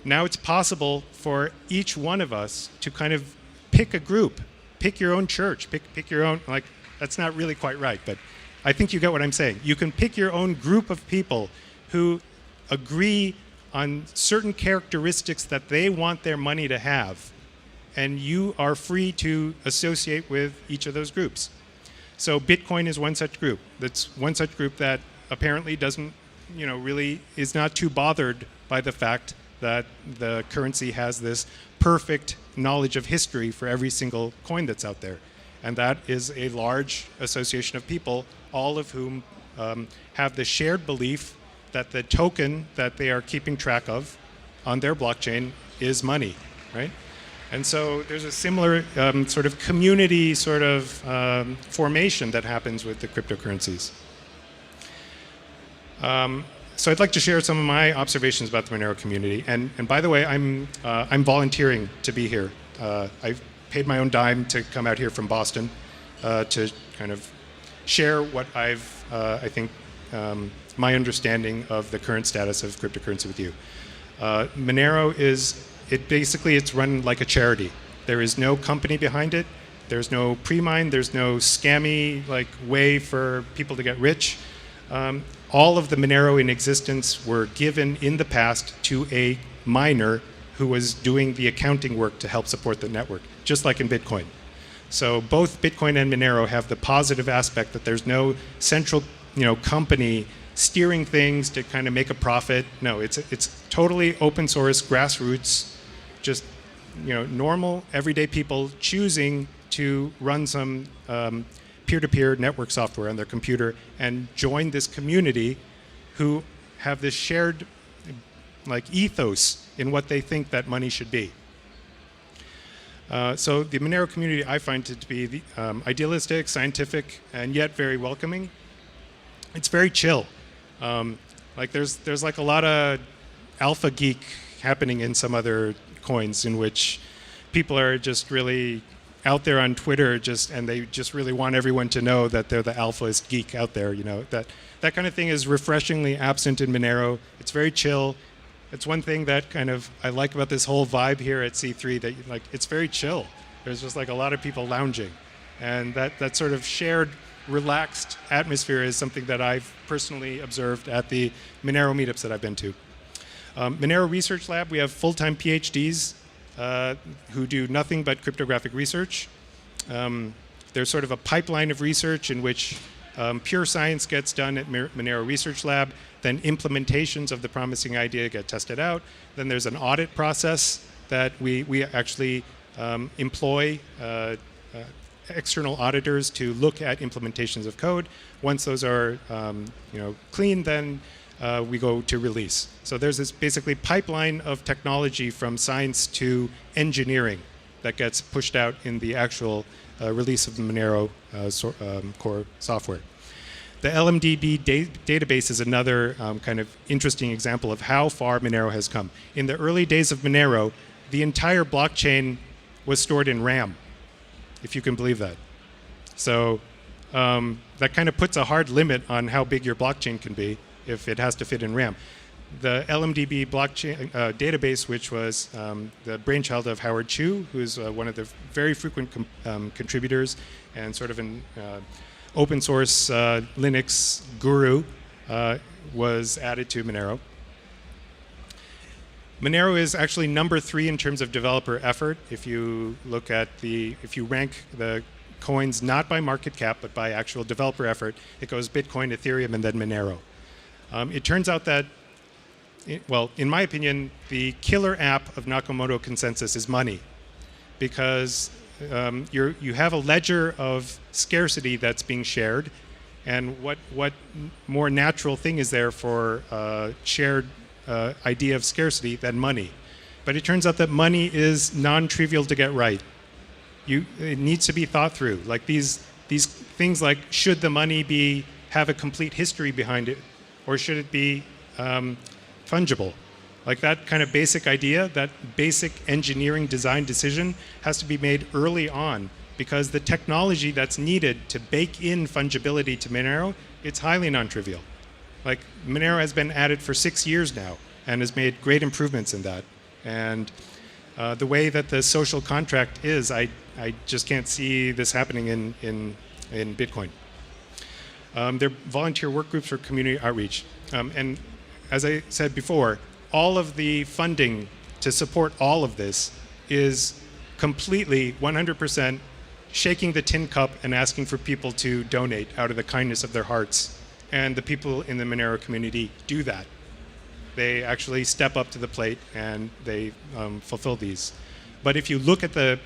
Now it's possible for each one of us to kind of pick a group, pick your own church, pick your own, like that's not really quite right, but I think you get what I'm saying. You can pick your own group of people who agree on certain characteristics that they want their money to have, and you are free to associate with each of those groups. So Bitcoin is one such group. That's one such group that apparently doesn't, really is not too bothered by the fact that the currency has this perfect knowledge of history for every single coin that's out there. And that is a large association of people, all of whom have the shared belief that the token that they are keeping track of on their blockchain is money, right? And so there's a similar sort of community sort of formation that happens with the cryptocurrencies. So I'd like to share some of my observations about the Monero community. And by the way, I'm volunteering to be here. I've paid my own dime to come out here from Boston to kind of share what I think, my understanding of the current status of cryptocurrency with you. Monero it's run like a charity. There is no company behind it. There's no pre-mine. There's no scammy way for people to get rich. All of the Monero in existence were given in the past to a miner who was doing the accounting work to help support the network, just like in Bitcoin. So both Bitcoin and Monero have the positive aspect that there's no central, company steering things to kind of make a profit. No, it's totally open source, grassroots, just normal everyday people choosing to run some peer-to-peer network software on their computer and join this community who have this shared ethos in what they think that money should be. So the Monero community I find to be idealistic, scientific, and yet very welcoming. It's very chill. There's a lot of alpha geek happening in some other coins in which people are just really out there on Twitter and they just really want everyone to know that they're the alphaist geek out there. That kind of thing is refreshingly absent in Monero. It's very chill. It's one thing that I like about this whole vibe here at C3, that it's very chill. There's just a lot of people lounging, and that sort of shared relaxed atmosphere is something that I've personally observed at the Monero meetups that I've been to. Monero Research Lab, we have full-time PhDs who do nothing but cryptographic research. There's sort of a pipeline of research in which pure science gets done at Monero Research Lab, then implementations of the promising idea get tested out. Then there's an audit process that we actually employ external auditors to look at implementations of code. Once those are clean, then we go to release. So there's this basically pipeline of technology from science to engineering that gets pushed out in the actual release of the Monero core software. The LMDB database is another kind of interesting example of how far Monero has come. In the early days of Monero, the entire blockchain was stored in RAM, if you can believe that. So that kind of puts a hard limit on how big your blockchain can be if it has to fit in RAM. The LMDB blockchain database, which was the brainchild of Howard Chu, who's one of the very frequent contributors and sort of an open source Linux guru, was added to Monero. Monero is actually number 3 in terms of developer effort. If you look at if you rank the coins not by market cap, but by actual developer effort, it goes Bitcoin, Ethereum, and then Monero. It turns out that, well, in my opinion, the killer app of Nakamoto consensus is money, because you have a ledger of scarcity that's being shared, and what more natural thing is there for shared idea of scarcity than money? But it turns out that money is non-trivial to get right. It needs to be thought through. Like these things like, should the money have a complete history behind it, or should it be fungible? Like that kind of basic idea, that basic engineering design decision has to be made early on, because the technology that's needed to bake in fungibility to Monero, it's highly non-trivial. Like Monero has been added for 6 years now and has made great improvements in that. And the way that the social contract is, I just can't see this happening in Bitcoin. They're volunteer work groups for community outreach. And as I said before, all of the funding to support all of this is completely 100% shaking the tin cup and asking for people to donate out of the kindness of their hearts. And the people in the Monero community do that. They actually step up to the plate and they fulfill these. But if you look at the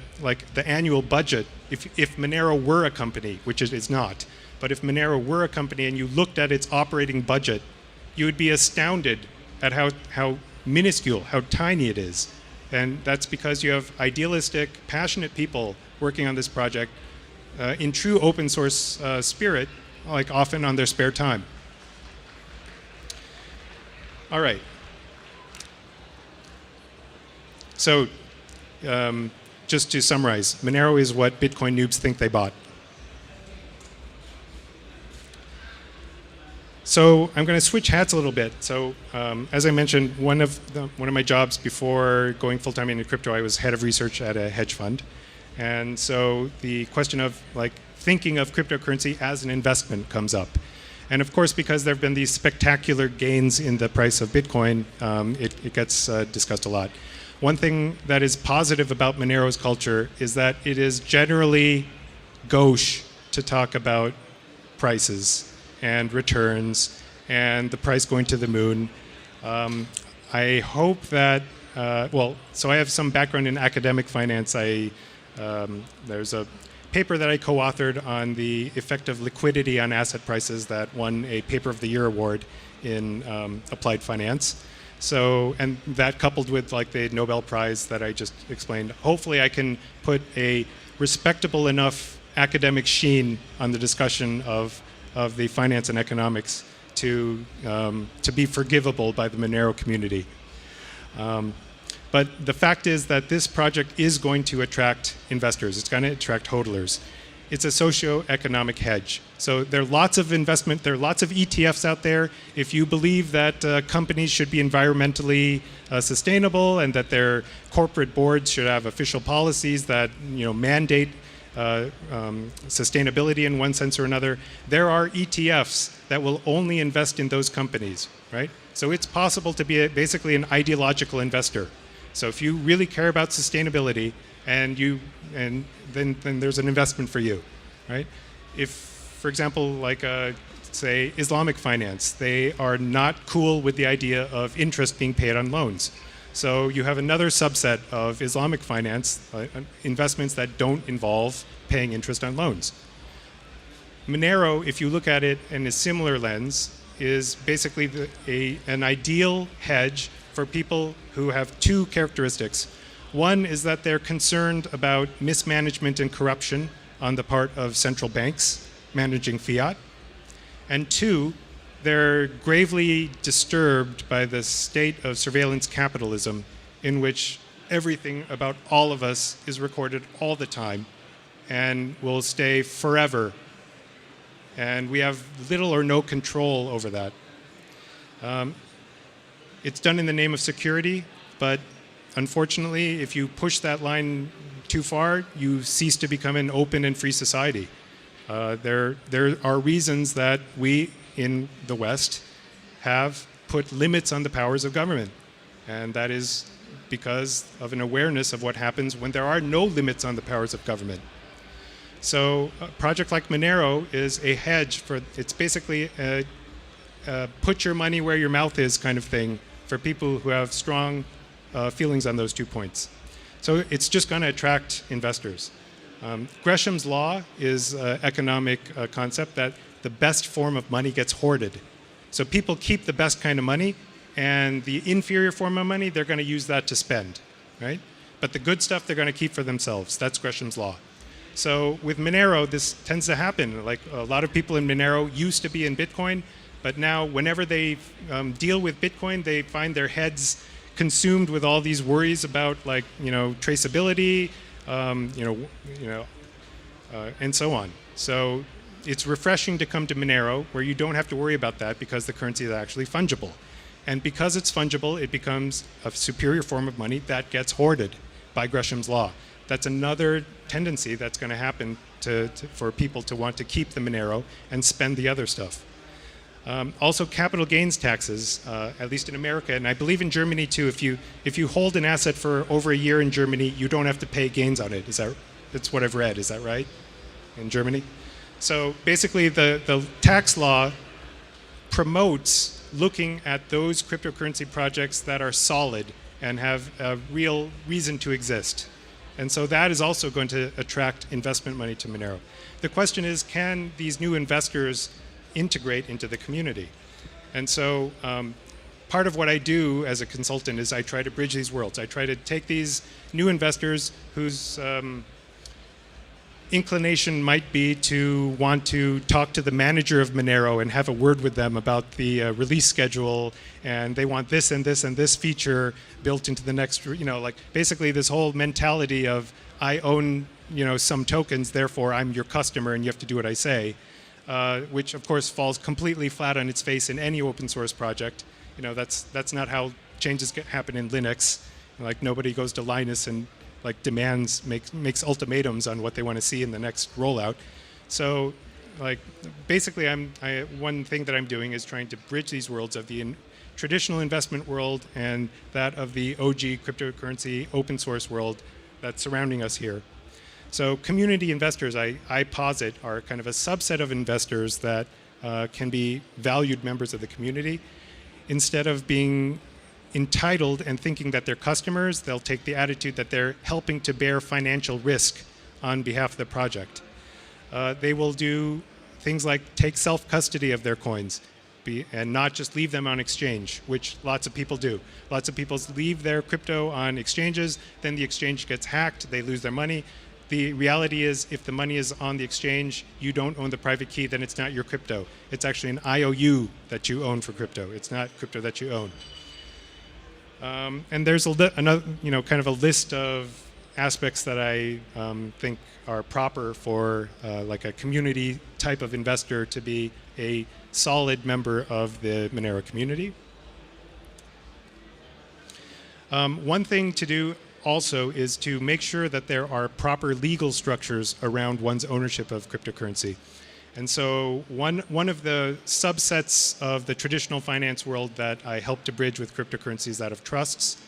annual budget, if Monero were a company, which it is not, but if Monero were a company and you looked at its operating budget, you would be astounded at how minuscule, how tiny it is. And that's because you have idealistic, passionate people working on this project in true open source spirit, like often on their spare time. All right. So just to summarize, Monero is what Bitcoin noobs think they bought. So I'm going to switch hats a little bit. So as I mentioned, one of my jobs before going full-time into crypto, I was head of research at a hedge fund. And so the question of thinking of cryptocurrency as an investment comes up. And of course, because there have been these spectacular gains in the price of Bitcoin, it gets discussed a lot. One thing that is positive about Monero's culture is that it is generally gauche to talk about prices and returns and the price going to the moon. I hope that, so I have some background in academic finance. There's a paper that I co-authored on the effect of liquidity on asset prices that won a Paper of the Year award in applied finance. So, and that coupled with the Nobel Prize that I just explained, hopefully I can put a respectable enough academic sheen on the discussion of the finance and economics to be forgivable by the Monero community. But the fact is that this project is going to attract investors. It's going to attract hodlers. It's a socio-economic hedge. So there are lots of investment, there are lots of ETFs out there. If you believe that companies should be environmentally sustainable and that their corporate boards should have official policies that mandate sustainability in one sense or another, there are ETFs that will only invest in those companies, right? So it's possible to be basically an ideological investor. So if you really care about sustainability, and then there's an investment for you, right? If, for example, say Islamic finance, they are not cool with the idea of interest being paid on loans. So you have another subset of Islamic finance, investments that don't involve paying interest on loans. Monero, if you look at it in a similar lens, is basically an ideal hedge for people who have two characteristics. One is that they're concerned about mismanagement and corruption on the part of central banks managing fiat. And two, they're gravely disturbed by the state of surveillance capitalism in which everything about all of us is recorded all the time and will stay forever. And we have little or no control over that. It's done in the name of security, but unfortunately, if you push that line too far, you cease to become an open and free society. There are reasons that we in the West have put limits on the powers of government. And that is because of an awareness of what happens when there are no limits on the powers of government. So a project like Monero is a hedge for, it's basically a put your money where your mouth is kind of thing for people who have strong feelings on those 2 points. So it's just going to attract investors. Gresham's law is an economic concept that the best form of money gets hoarded. So people keep the best kind of money, and the inferior form of money, they're going to use that to spend, right? But the good stuff, they're going to keep for themselves. That's Gresham's law. So with Monero, this tends to happen. Like a lot of people in Monero used to be in Bitcoin, but now whenever they deal with Bitcoin, they find their heads consumed with all these worries about, like, traceability, and so on. So it's refreshing to come to Monero where you don't have to worry about that because the currency is actually fungible. And because it's fungible, it becomes a superior form of money that gets hoarded by Gresham's law. That's another tendency that's going to happen for people to want to keep the Monero and spend the other stuff. Also, capital gains taxes, at least in America, and I believe in Germany too. If you hold an asset for over a year in Germany, you don't have to pay gains on it. That's what I've read. Is that right? In Germany? So basically, the tax law promotes looking at those cryptocurrency projects that are solid and have a real reason to exist. And so that is also going to attract investment money to Monero. The question is, can these new investors integrate into the community? And so part of what I do as a consultant is I try to bridge these worlds. I try to take these new investors whose inclination might be to want to talk to the manager of Monero and have a word with them about the release schedule, and they want this and this and this feature built into the next, like basically this whole mentality of I own, some tokens, therefore I'm your customer and you have to do what I say, which of course falls completely flat on its face in any open source project. That's not how changes happen in Linux. Like nobody goes to Linus and makes ultimatums on what they want to see in the next rollout. So, basically, one thing that I'm doing is trying to bridge these worlds of the traditional investment world and that of the OG cryptocurrency open source world that's surrounding us here. So, community investors, I posit, are kind of a subset of investors that can be valued members of the community. Instead of being entitled and thinking that they're customers, they'll take the attitude that they're helping to bear financial risk on behalf of the project. They will do things like take self-custody of their coins and not just leave them on exchange, which lots of people do. Lots of people leave their crypto on exchanges, then the exchange gets hacked, they lose their money. The reality is, if the money is on the exchange, you don't own the private key, then it's not your crypto. It's actually an IOU that you own for crypto. It's not crypto that you own. And there's another, kind of a list of aspects that I think are proper for like a community type of investor to be a solid member of the Monero community. One thing to do also is to make sure that there are proper legal structures around one's ownership of cryptocurrency. And so one of the subsets of the traditional finance world that I help to bridge with cryptocurrency is that of trusts.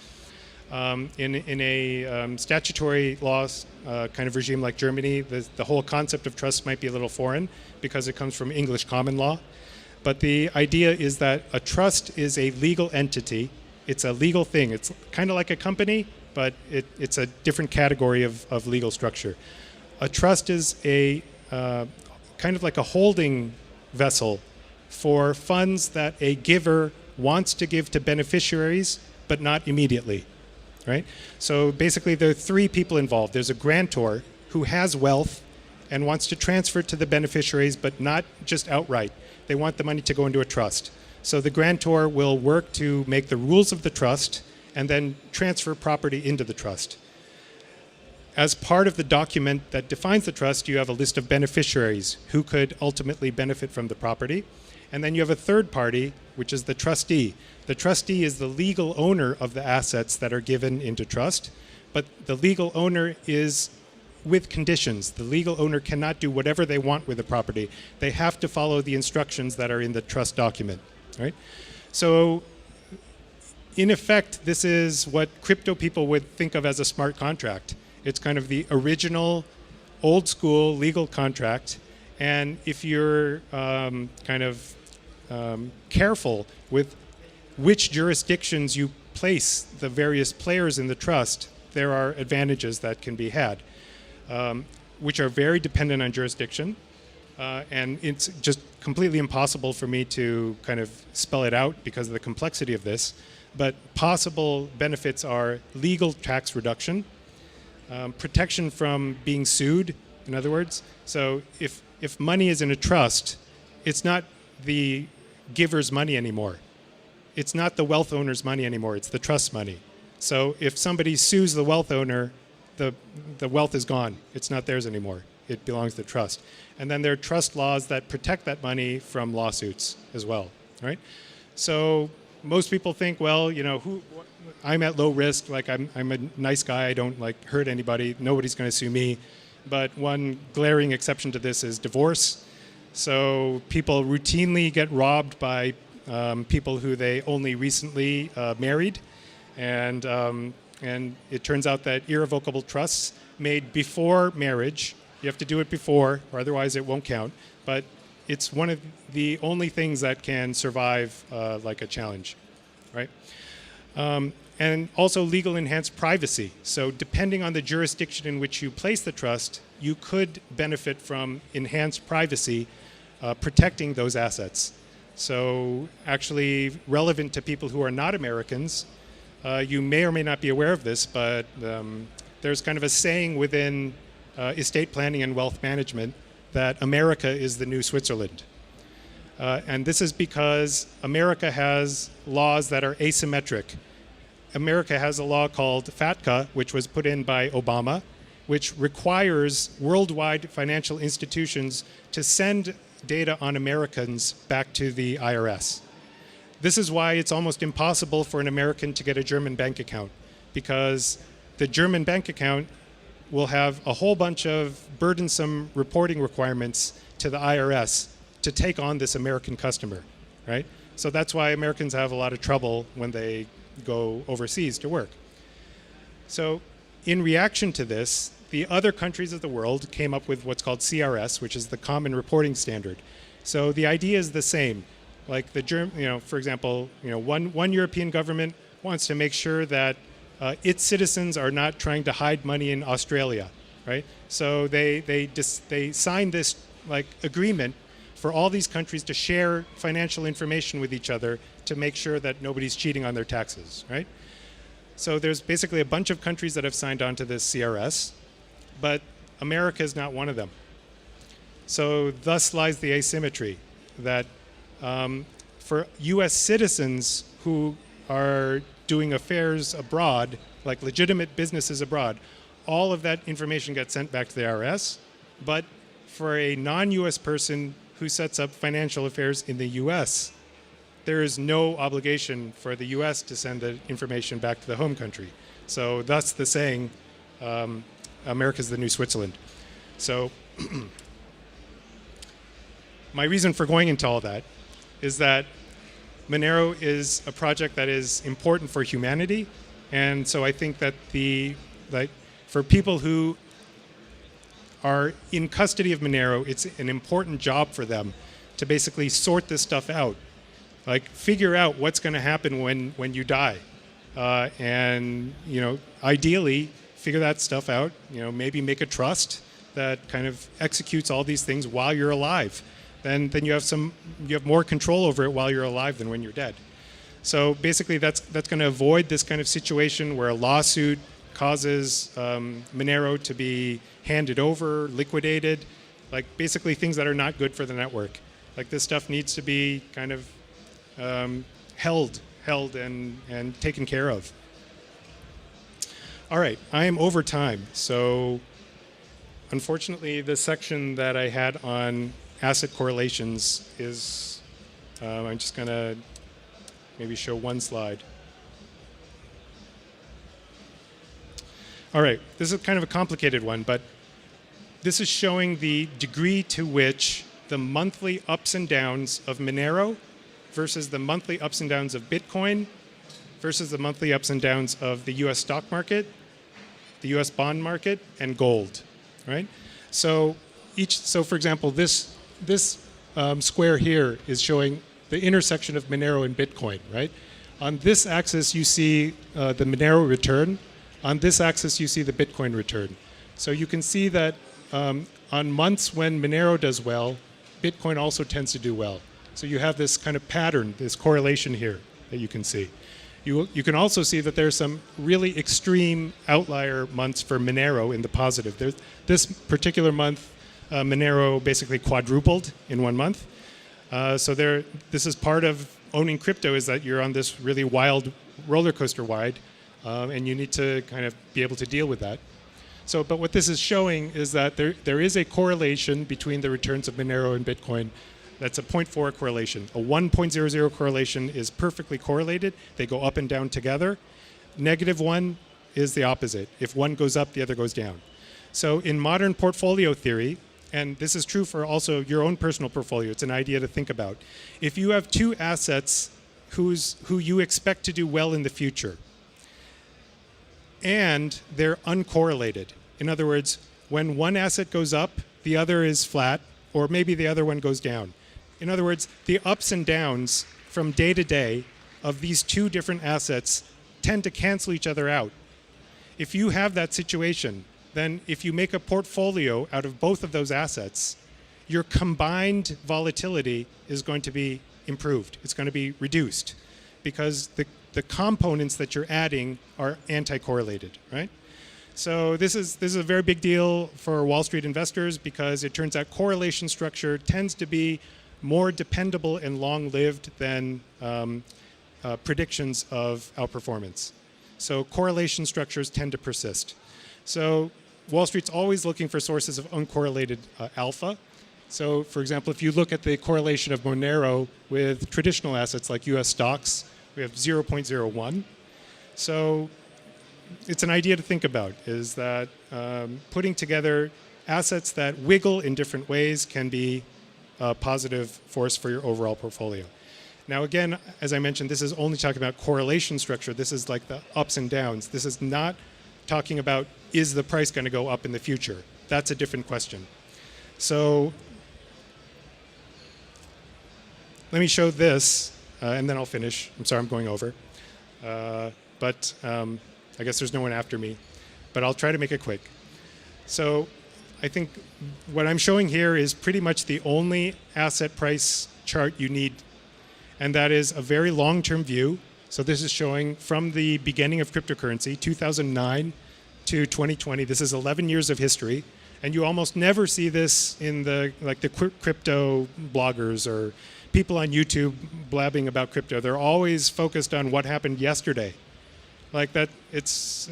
In a statutory law kind of regime like Germany, the whole concept of trust might be a little foreign because it comes from English common law. But the idea is that a trust is a legal entity It's a legal thing. It's kind of like a company, but it's a different category of legal structure. A trust is a kind of like a holding vessel for funds that a giver wants to give to beneficiaries, but not immediately, right? So basically there are three people involved. There's a grantor who has wealth and wants to transfer it to the beneficiaries, but not just outright. They want the money to go into a trust. So the grantor will work to make the rules of the trust and then transfer property into the trust. As part of the document that defines the trust, you have a list of beneficiaries who could ultimately benefit from the property. And then you have a third party, which is the trustee. The trustee is the legal owner of the assets that are given into trust, but the legal owner is with conditions. The legal owner cannot do whatever they want with the property. They have to follow the instructions that are in the trust document, right? So in effect, this is what crypto people would think of as a smart contract. It's kind of the original old school legal contract. And if you're careful with which jurisdictions you place the various players in the trust, there are advantages that can be had, which are very dependent on jurisdiction. And it's just completely impossible for me to kind of spell it out because of the complexity of this. But possible benefits are legal tax reduction, protection from being sued, in other words. So if money is in a trust, it's not the giver's money anymore. It's not the wealth owner's money anymore. It's the trust money. So if somebody sues the wealth owner, the wealth is gone. It's not theirs anymore. It belongs to the trust. And then there are trust laws that protect that money from lawsuits as well, right? So most people think, well, I'm at low risk. Like I'm a nice guy. I don't like hurt anybody. Nobody's going to sue me. But one glaring exception to this is divorce. So people routinely get robbed by people who they only recently married, and it turns out that irrevocable trusts made before marriage, you have to do it before, or otherwise it won't count. But it's one of the only things that can survive like a challenge, right? And also legal enhanced privacy. So depending on the jurisdiction in which you place the trust, you could benefit from enhanced privacy protecting those assets. So actually relevant to people who are not Americans, you may or may not be aware of this, but there's kind of a saying within estate planning and wealth management that America is the new Switzerland. And this is because America has laws that are asymmetric. America has a law called FATCA, which was put in by Obama, which requires worldwide financial institutions to send data on Americans back to the IRS. This is why it's almost impossible for an American to get a German bank account, because the German bank account will have a whole bunch of burdensome reporting requirements to the IRS to take on this American customer, right? So that's why Americans have a lot of trouble when they go overseas to work. So in reaction to this, the other countries of the world came up with what's called CRS, which is the Common Reporting Standard. So the idea is the same. Like for example, one European government wants to make sure that its citizens are not trying to hide money in Australia, right? So they signed this like agreement for all these countries to share financial information with each other to make sure that nobody's cheating on their taxes, right? So there's basically a bunch of countries that have signed on to this CRS, but America is not one of them. So thus lies the asymmetry that for US citizens who are doing affairs abroad, like legitimate businesses abroad, all of that information gets sent back to the IRS, but for a non-US person who sets up financial affairs in the US, there is no obligation for the US to send the information back to the home country. So thus the saying, America's the new Switzerland. So my reason for going into all that is that Monero is a project that is important for humanity. And so I think that for people who are in custody of Monero, it's an important job for them to basically sort this stuff out. Like figure out what's going to happen when you die. and ideally figure that stuff out. Maybe make a trust that kind of executes all these things while you're alive. Then you have more control over it while you're alive than when you're dead. So basically, that's going to avoid this kind of situation where a lawsuit causes Monero to be handed over, liquidated, like basically things that are not good for the network. Like this stuff needs to be kind of held and taken care of. All right, I am over time. So unfortunately, the section that I had on asset correlations is, I'm just going to maybe show one slide. All right, this is kind of a complicated one, but this is showing the degree to which the monthly ups and downs of Monero versus the monthly ups and downs of Bitcoin versus the monthly ups and downs of the US stock market, the US bond market, and gold, right? So for example, this square here is showing the intersection of Monero and Bitcoin, right? On this axis, you see the Monero return. On this axis, you see the Bitcoin return. So you can see that on months when Monero does well, Bitcoin also tends to do well. So you have this kind of pattern, this correlation here that you can see. You can also see that there's some really extreme outlier months for Monero in the positive. This particular month, Monero basically quadrupled in 1 month. So this is part of owning crypto, is that you're on this really wild roller coaster ride, and you need to kind of be able to deal with that. But what this is showing is that there is a correlation between the returns of Monero and Bitcoin. That's a 0.4 correlation. A 1.00 correlation is perfectly correlated. They go up and down together. -1 is the opposite. If one goes up, the other goes down. So in modern portfolio theory, and this is true for also your own personal portfolio, it's an idea to think about. If you have two assets who you expect to do well in the future, and they're uncorrelated. In other words, when one asset goes up, the other is flat, or maybe the other one goes down. In other words, the ups and downs from day to day of these two different assets tend to cancel each other out. If you have that situation, then if you make a portfolio out of both of those assets, your combined volatility is going to be improved. It's going to be reduced because the components that you're adding are anti-correlated, right? So this is a very big deal for Wall Street investors because it turns out correlation structure tends to be more dependable and long-lived than predictions of outperformance. So correlation structures tend to persist. So Wall Street's always looking for sources of uncorrelated alpha. So for example, if you look at the correlation of Monero with traditional assets like US stocks, we have 0.01. So it's an idea to think about, is that putting together assets that wiggle in different ways can be a positive force for your overall portfolio. Now again, as I mentioned, this is only talking about correlation structure. This is like the ups and downs. This is not talking about, is the price going to go up in the future? That's a different question. So let me show this, and then I'll finish. I'm sorry, I'm going over. But I guess there's no one after me. But I'll try to make it quick. So I think what I'm showing here is pretty much the only asset price chart you need. And that is a very long-term view. So this is showing from the beginning of cryptocurrency, 2009 to 2020. This is 11 years of history. And you almost never see this in the crypto bloggers or people on YouTube blabbing about crypto. They're always focused on what happened yesterday. Like that, it's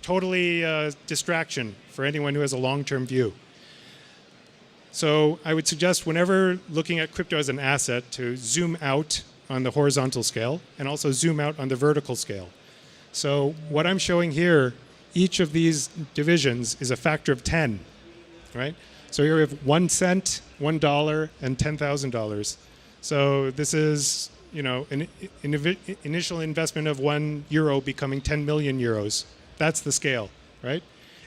totally a distraction for anyone who has a long-term view. So I would suggest whenever looking at crypto as an asset to zoom out on the horizontal scale and also zoom out on the vertical scale. So what I'm showing here, each of these divisions is a factor of 10, right? So here we have 1 cent, $1, and $10,000. So this is, an initial investment of €1 becoming 10 million euros. That's the scale, right?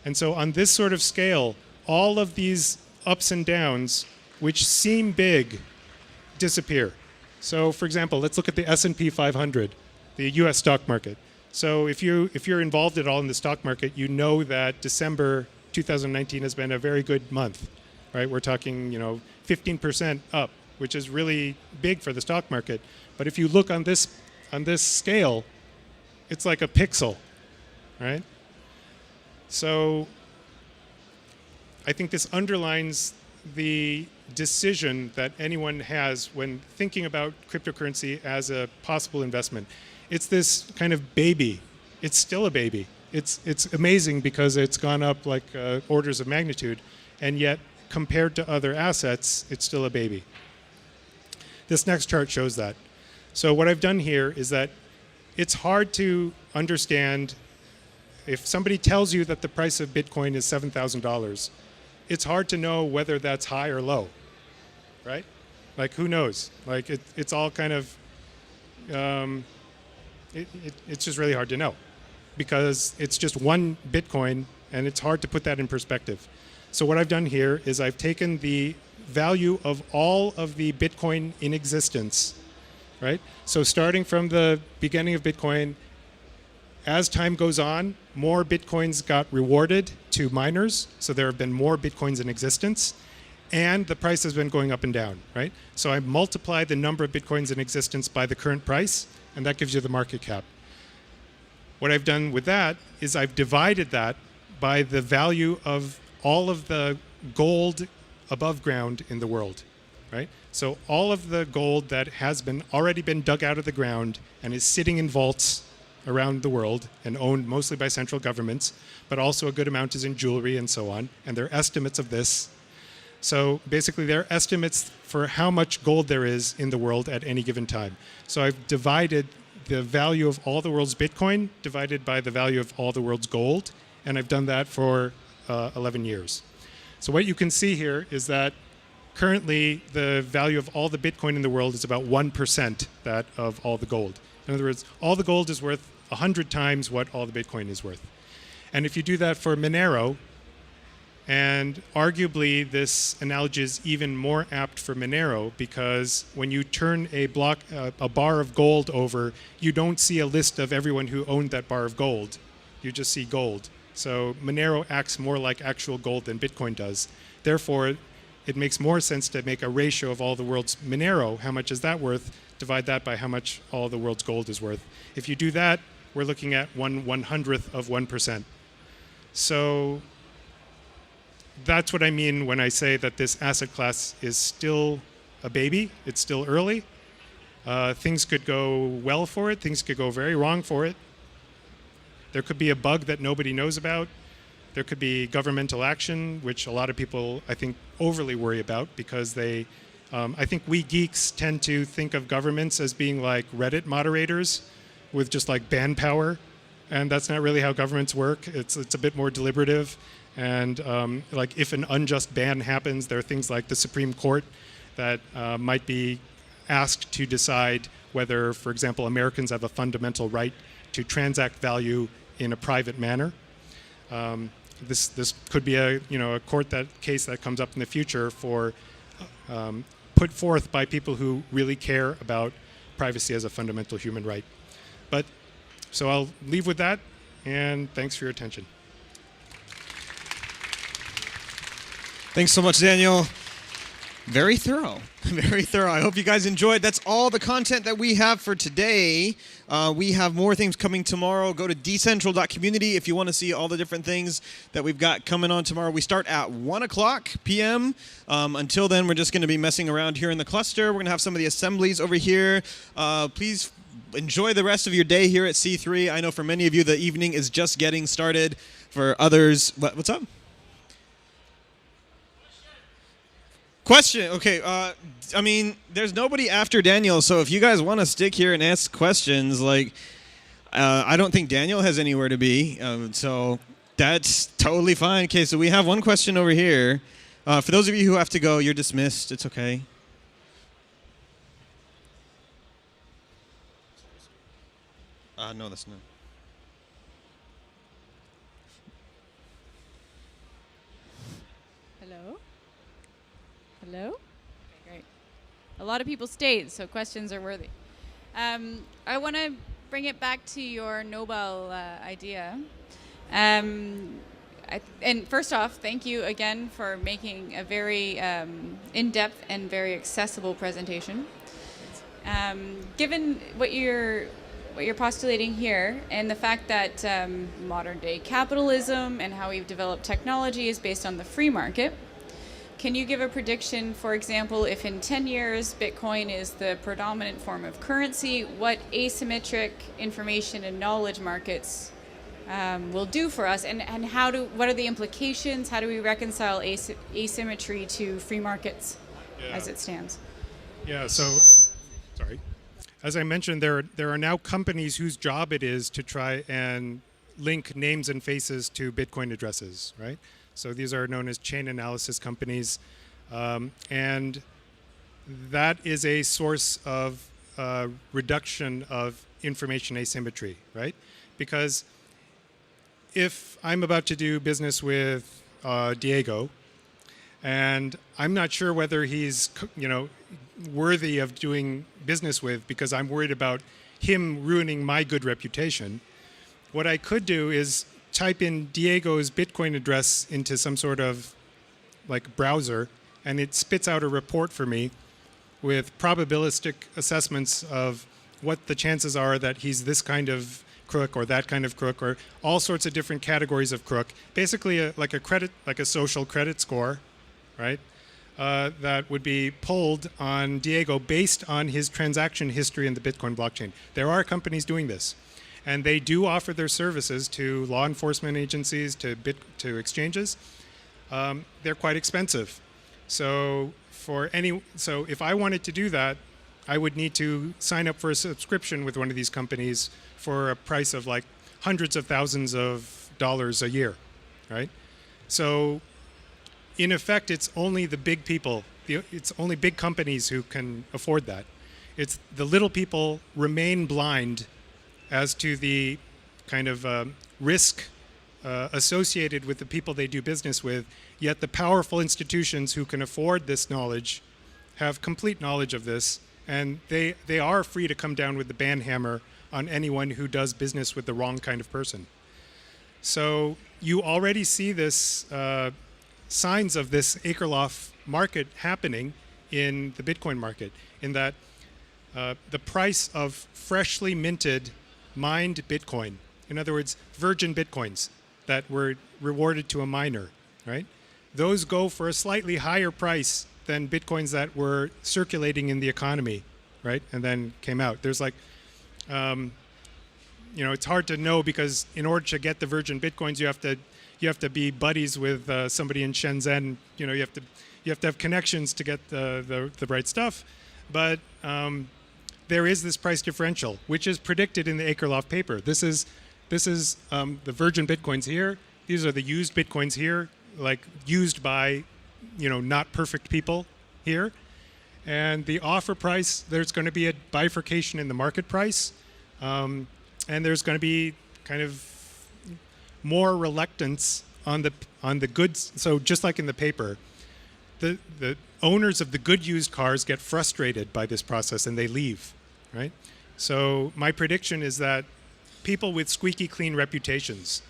And so on this sort of scale, all of these ups and downs, which seem big, disappear. So for example, let's look at the S&P 500, the US stock market. So if you're involved at all in the stock market, you know that December 2019 has been a very good month, right? We're talking 15% up, which is really big for the stock market. But if you look on this scale, it's like a pixel, right? So I think this underlines the decision that anyone has when thinking about cryptocurrency as a possible investment. It's this kind of baby. It's still a baby. It's amazing because it's gone up like orders of magnitude, and yet compared to other assets, it's still a baby. This next chart shows that. So what I've done here is that it's hard to understand if somebody tells you that the price of Bitcoin is $7,000, it's hard to know whether that's high or low, right? Like, who knows? Like, it's all kind of, it's just really hard to know because it's just one Bitcoin and it's hard to put that in perspective. So what I've done here is I've taken the value of all of the Bitcoin in existence, right? So starting from the beginning of Bitcoin, as time goes on, more Bitcoins got rewarded to miners. So there have been more Bitcoins in existence. And the price has been going up and down, right? So I multiply the number of Bitcoins in existence by the current price, and that gives you the market cap. What I've done with that is I've divided that by the value of all of the gold above ground in the world, right? So all of the gold that has already been dug out of the ground and is sitting in vaults around the world and owned mostly by central governments, but also a good amount is in jewelry and so on, and their estimates of this. So basically their estimates for how much gold there is in the world at any given time. So I've divided the value of all the world's Bitcoin divided by the value of all the world's gold, and I've done that for 11 years. So what you can see here is that currently the value of all the Bitcoin in the world is about 1% that of all the gold. In other words, all the gold is worth 100 times what all the Bitcoin is worth. And if you do that for Monero, and arguably this analogy is even more apt for Monero because when you turn a bar of gold over, you don't see a list of everyone who owned that bar of gold. You just see gold. So Monero acts more like actual gold than Bitcoin does. Therefore, it makes more sense to make a ratio of all the world's Monero, how much is that worth, divide that by how much all the world's gold is worth. If you do that, we're looking at 1/100th of 1%. So that's what I mean when I say that this asset class is still a baby. It's still early. Things could go well for it. Things could go very wrong for it. There could be a bug that nobody knows about. There could be governmental action, which a lot of people, I think, overly worry about because I think we geeks tend to think of governments as being like Reddit moderators with just like ban power. And that's not really how governments work. It's a bit more deliberative. And like if an unjust ban happens, there are things like the Supreme Court that might be asked to decide whether, for example, Americans have a fundamental right to transact value in a private manner. This could be a court case that comes up in the future for put forth by people who really care about privacy as a fundamental human right. But so I'll leave with that, and thanks for your attention. Thanks so much, Daniel. Very thorough. Very thorough. I hope you guys enjoyed. That's all the content that we have for today. We have more things coming tomorrow. Go to decentral.community if you want to see all the different things that we've got coming on tomorrow. We start at 1 o'clock p.m. Until then, we're just going to be messing around here in the cluster. We're going to have some of the assemblies over here. Please enjoy the rest of your day here at C3. I know for many of you, the evening is just getting started. For others, what's up? Question. Okay. I mean, there's nobody after Daniel, so if you guys want to stick here and ask questions, like, I don't think Daniel has anywhere to be, so that's totally fine. Okay, so we have one question over here. For those of you who have to go, you're dismissed. It's okay. No, that's not. Hello? Okay, great. A lot of people stayed, so questions are worthy. I want to bring it back to your Nobel idea. And first off, thank you again for making a very in-depth and very accessible presentation. Given what you're postulating here, and the fact that modern-day capitalism and how we've developed technology is based on the free market, can you give a prediction, for example, if in 10 years Bitcoin is the predominant form of currency, what asymmetric information and knowledge markets will do for us, and what are the implications? How do we reconcile asymmetry to free markets as it stands? Yeah, so, sorry. As I mentioned, there are now companies whose job it is to try and link names and faces to Bitcoin addresses, right? So these are known as chain analysis companies. And that is a source of reduction of information asymmetry, right? Because if I'm about to do business with Diego, and I'm not sure whether he's, worthy of doing business with because I'm worried about him ruining my good reputation, what I could do is type in Diego's Bitcoin address into some sort of like browser, and it spits out a report for me with probabilistic assessments of what the chances are that he's this kind of crook or that kind of crook or all sorts of different categories of crook. Basically, like a social credit score, right? That would be pulled on Diego based on his transaction history in the Bitcoin blockchain. There are companies doing this, and they do offer their services to law enforcement agencies, to exchanges. They're quite expensive. So if I wanted to do that, I would need to sign up for a subscription with one of these companies for a price of like hundreds of thousands of dollars a year, right? So in effect, it's only the big people, it's only big companies who can afford that. It's the little people remain blind as to the kind of risk associated with the people they do business with, yet the powerful institutions who can afford this knowledge have complete knowledge of this, and they are free to come down with the ban hammer on anyone who does business with the wrong kind of person. So you already see this signs of this Akerlof market happening in the Bitcoin market, in that the price of freshly minted mined Bitcoin, in other words, virgin Bitcoins that were rewarded to a miner, right? Those go for a slightly higher price than Bitcoins that were circulating in the economy, right? And then came out. There's like, it's hard to know because in order to get the virgin Bitcoins, you have to be buddies with somebody in Shenzhen. You have to have connections to get the right stuff. But there is this price differential, which is predicted in the Akerlof paper. This is the virgin Bitcoins here. These are the used Bitcoins here, like used by, not perfect people here. And the offer price, there's going to be a bifurcation in the market price. And there's going to be kind of more reluctance on the goods. So just like in the paper, the owners of the good used cars get frustrated by this process and they leave, right? So my prediction is that people with squeaky clean reputations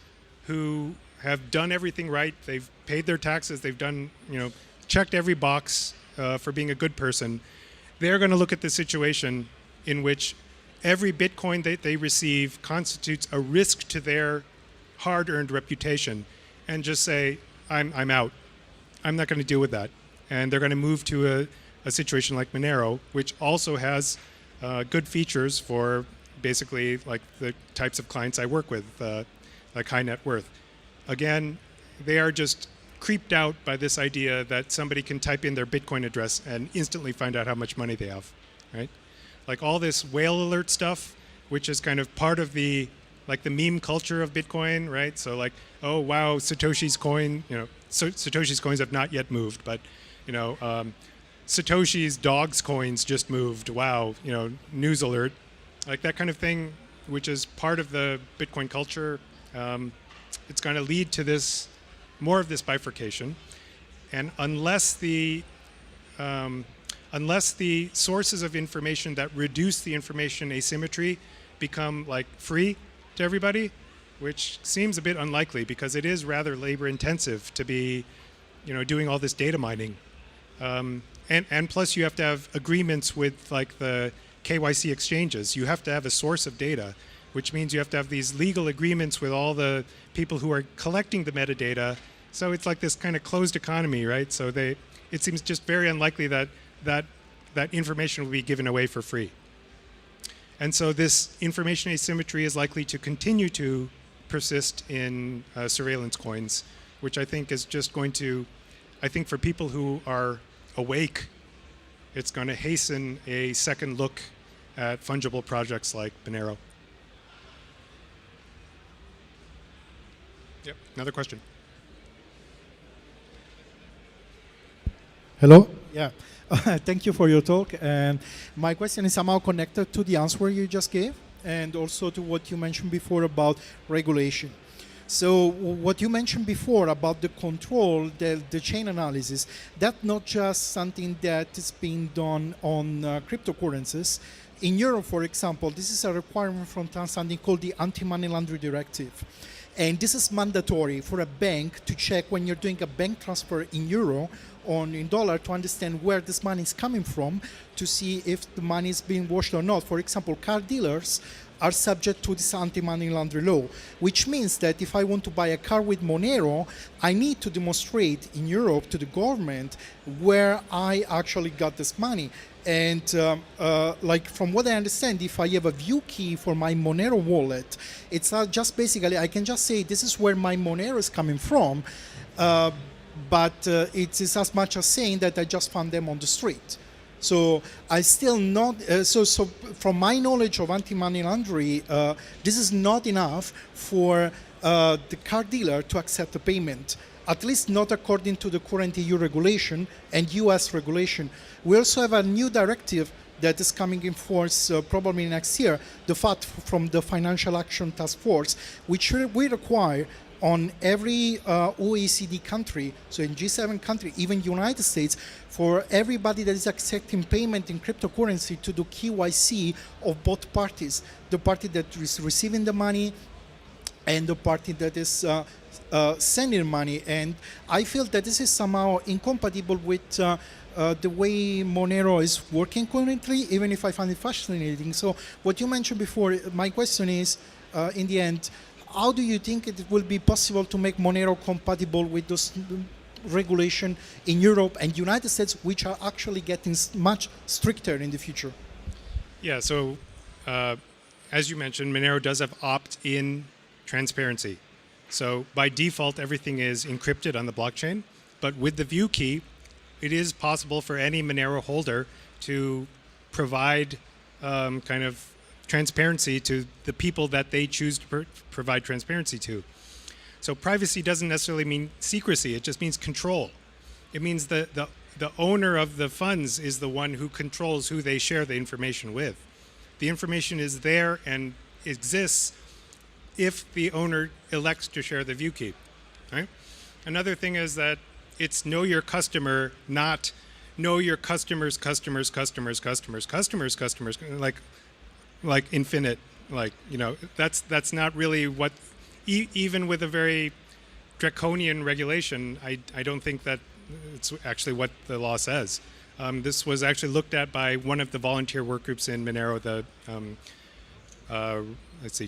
who have done everything right, they've paid their taxes, they've done, checked every box for being a good person, they're going to look at the situation in which every Bitcoin that they receive constitutes a risk to their hard-earned reputation and just say, I'm out. I'm not going to deal with that. And they're going to move to a situation like Monero, which also has good features for basically like the types of clients I work with, like high net worth. Again, they are just creeped out by this idea that somebody can type in their Bitcoin address and instantly find out how much money they have, right? Like all this whale alert stuff, which is kind of part of the meme culture of Bitcoin, right? So like, oh wow, Satoshi's coin, Satoshi's coins have not yet moved, but Satoshi's dog's coins just moved. Wow, news alert, like that kind of thing, which is part of the Bitcoin culture. It's going to lead to more of this bifurcation, and unless the sources of information that reduce the information asymmetry become like free to everybody, which seems a bit unlikely because it is rather labor intensive to be, doing all this data mining. And plus you have to have agreements with like the KYC exchanges. You have to have a source of data, which means you have to have these legal agreements with all the people who are collecting the metadata. So it's like this kind of closed economy, right? So it seems just very unlikely that information will be given away for free. And so this information asymmetry is likely to continue to persist in surveillance coins, which I think is just going to, I think for people who are awake, it's going to hasten a second look at fungible projects like Monero. Yep, another question. Hello? Yeah. Thank you for your talk. And my question is somehow connected to the answer you just gave and also to what you mentioned before about regulation. So what you mentioned before about the control, the chain analysis, that's not just something that is being done on cryptocurrencies. In Europe, for example, this is a requirement from something called the Anti-Money Laundering Directive. And this is mandatory for a bank to check when you're doing a bank transfer in euro or in dollar to understand where this money is coming from to see if the money is being washed or not. For example, car dealers are subject to this anti-money laundering law, which means that if I want to buy a car with Monero, I need to demonstrate in Europe to the government where I actually got this money. And like from what I understand, if I have a view key for my Monero wallet, it's not just basically, I can just say this is where my Monero is coming from, but it is as much as saying that I just found them on the street. So I still not, so from my knowledge of anti-money laundering, this is not enough for the car dealer to accept the payment, at least not according to the current EU regulation and US regulation. We also have a new directive that is coming in force probably next year, the FAT from the Financial Action Task Force, which we require on every OECD country, so in G7 country, even United States, for everybody that is accepting payment in cryptocurrency to do KYC of both parties, the party that is receiving the money and the party that is sending money. And I feel that this is somehow incompatible with the way Monero is working currently, even if I find it fascinating. So what you mentioned before, my question is, in the end, how do you think it will be possible to make Monero compatible with those regulation in Europe and United States, which are actually getting much stricter in the future? Yeah, so as you mentioned, Monero does have opt-in transparency. So by default, everything is encrypted on the blockchain. But with the view key, it is possible for any Monero holder to provide kind of transparency to the people that they choose to provide transparency to. So privacy doesn't necessarily mean secrecy, it just means control. It means that the owner of the funds is the one who controls who they share the information with. The information is there and exists if the owner elects to share the view key. Right? Another thing is that it's know your customer, not know your customers, customers, customers, customers, customers, customers, like infinite, like, that's not really what, even with a very draconian regulation, I don't think that it's actually what the law says. This was actually looked at by one of the volunteer work groups in Monero, the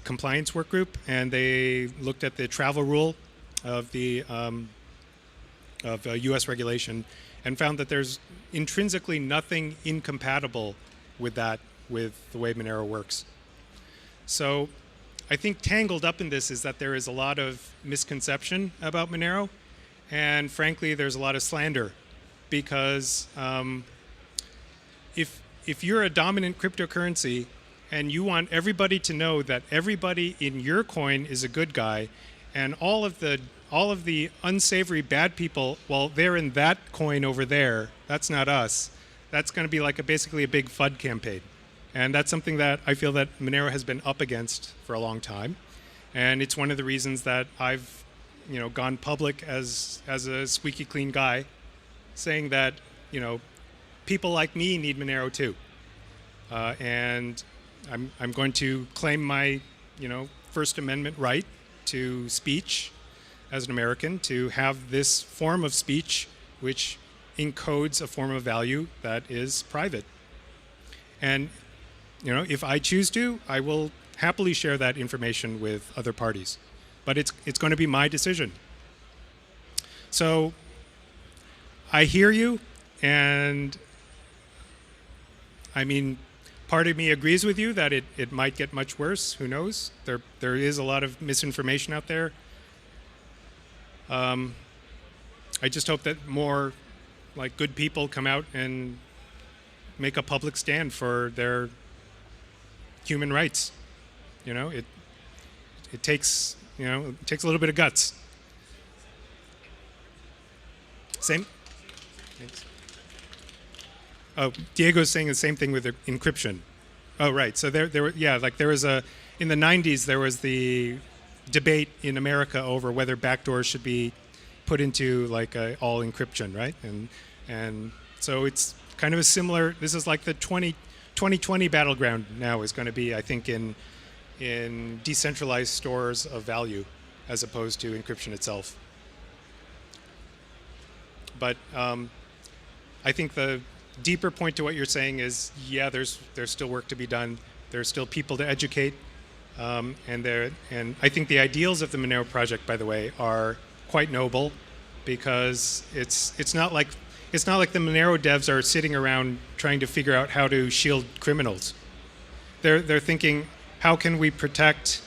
compliance work group, and they looked at the travel rule of the US regulation and found that there's intrinsically nothing incompatible with that, with the way Monero works. So I think tangled up in this is that there is a lot of misconception about Monero, and frankly there's a lot of slander, because if you're a dominant cryptocurrency and you want everybody to know that everybody in your coin is a good guy, and all of the unsavory bad people, well, they're in that coin over there, that's not us, that's going to be like basically a big FUD campaign. And that's something that I feel that Monero has been up against for a long time. And it's one of the reasons that I've gone public as a squeaky clean guy, saying that people like me need Monero too. And I'm going to claim my, First Amendment right to speech as an American, to have this form of speech which encodes a form of value that is private. And, if I choose to, I will happily share that information with other parties. But it's going to be my decision. So I hear you, and I mean, part of me agrees with you that it might get much worse. Who knows? There is a lot of misinformation out there. I just hope that more good people come out and make a public stand for their human rights. It takes a little bit of guts. Same. Thanks. Oh, Diego's saying the same thing with the encryption. Oh, right. So there was in the 90s there was the debate in America over whether backdoors should be put into all encryption, right? And so it's kind of a similar. This is like the 2020 battleground now is going to be, I think, in decentralized stores of value as opposed to encryption itself. But I think the deeper point to what you're saying is, there's still work to be done. There's still people to educate, and I think the ideals of the Monero project, by the way, are quite noble, because it's not like the Monero devs are sitting around trying to figure out how to shield criminals. They're thinking, how can we protect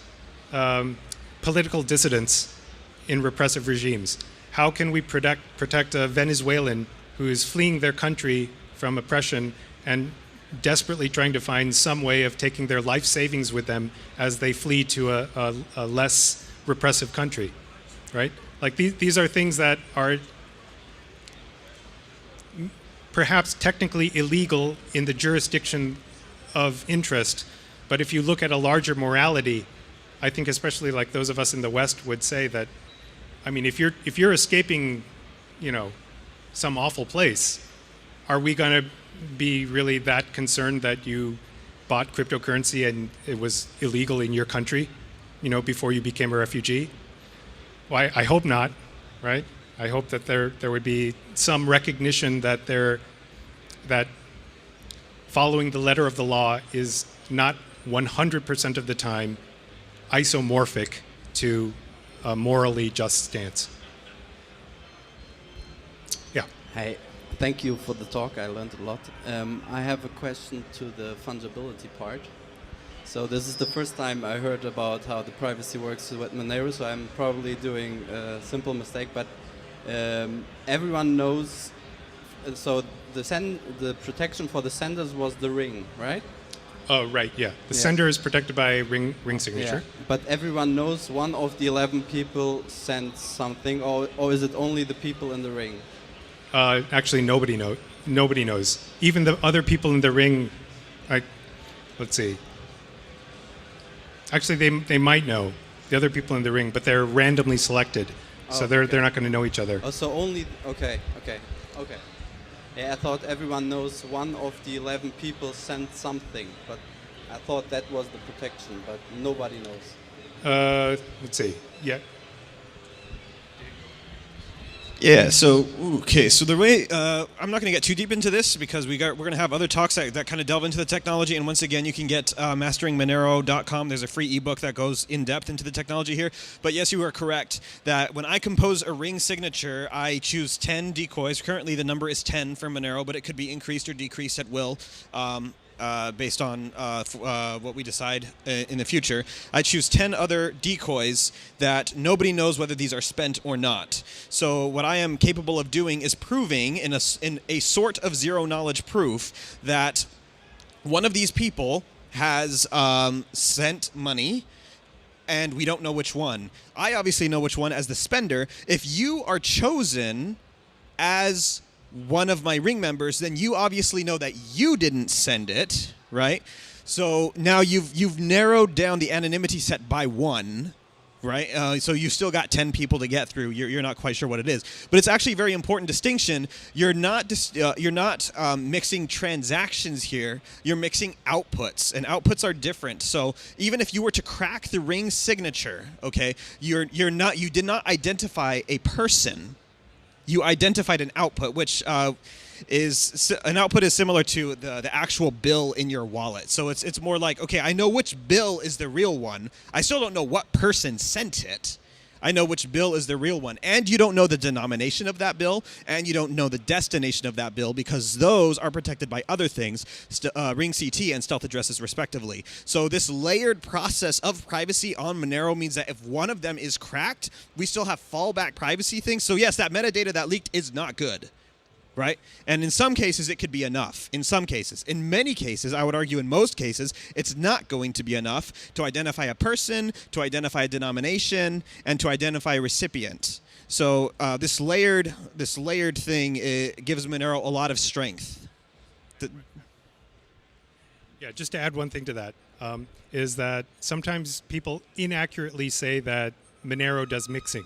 political dissidents in repressive regimes? How can we protect a Venezuelan who is fleeing their country from oppression and desperately trying to find some way of taking their life savings with them as they flee to a less repressive country, right? These are things that are perhaps technically illegal in the jurisdiction of interest, but if you look at a larger morality, I think especially those of us in the West would say that, I mean, if you're escaping, some awful place, are we going to be really that concerned that you bought cryptocurrency and it was illegal in your country, before you became a refugee? Well, I hope not, right? I hope that there would be some recognition that that following the letter of the law is not 100% of the time isomorphic to a morally just stance. Yeah. Hey, thank you for the talk. I learned a lot. I have a question to the fungibility part. So this is the first time I heard about how the privacy works with Monero, so I'm probably doing a simple mistake, but everyone knows, so the protection for the senders was the ring, right? Oh, right, yeah. The sender is protected by ring signature. Yeah. But everyone knows one of the 11 people sent something, or is it only the people in the ring? Actually, nobody knows. Even the other people in the ring, let's see. Actually, they might know, the other people in the ring, but they're randomly selected. So they're not going to know each other. Oh, so only, okay. Yeah, I thought everyone knows one of the 11 people sent something, but I thought that was the protection, but nobody knows. Let's see. Yeah. Yeah. So the way I'm not going to get too deep into this because we're going to have other talks that kind of delve into the technology. And once again, you can get masteringmonero.com. There's a free ebook that goes in depth into the technology here. But yes, you are correct that when I compose a ring signature, I choose 10 decoys. Currently, the number is 10 for Monero, but it could be increased or decreased at will. Based on what we decide in the future. I choose 10 other decoys that nobody knows whether these are spent or not. So what I am capable of doing is proving in a sort of zero knowledge proof that one of these people has sent money and we don't know which one. I obviously know which one as the spender. If you are chosen as one of my ring members, then you obviously know that you didn't send it, right? So now you've narrowed down the anonymity set by one right? So you still got 10 people to get through. You're not quite sure what it is, but it's actually a very important distinction. You're not mixing transactions here. You're mixing outputs, and outputs are different. So even if you were to crack the ring signature, okay, you did not identify a person. You identified an output, which an output is similar to the actual bill in your wallet. So it's more like, okay, I know which bill is the real one. I still don't know what person sent it. I know which bill is the real one. And you don't know the denomination of that bill, and you don't know the destination of that bill, because those are protected by other things, ring CT and stealth addresses respectively. So this layered process of privacy on Monero means that if one of them is cracked, we still have fallback privacy things. So yes, that metadata that leaked is not good. Right? And in some cases, it could be enough. In some cases. In many cases, I would argue in most cases, it's not going to be enough to identify a person, to identify a denomination, and to identify a recipient. So this layered thing gives Monero a lot of strength. Yeah, just to add one thing to that, is that sometimes people inaccurately say that Monero does mixing.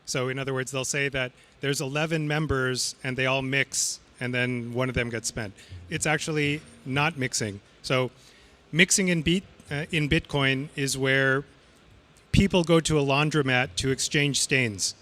So in other words, they'll say that there's 11 members and they all mix and then one of them gets spent. It's actually not mixing. So mixing in Bitcoin is where people go to a laundromat to exchange stains.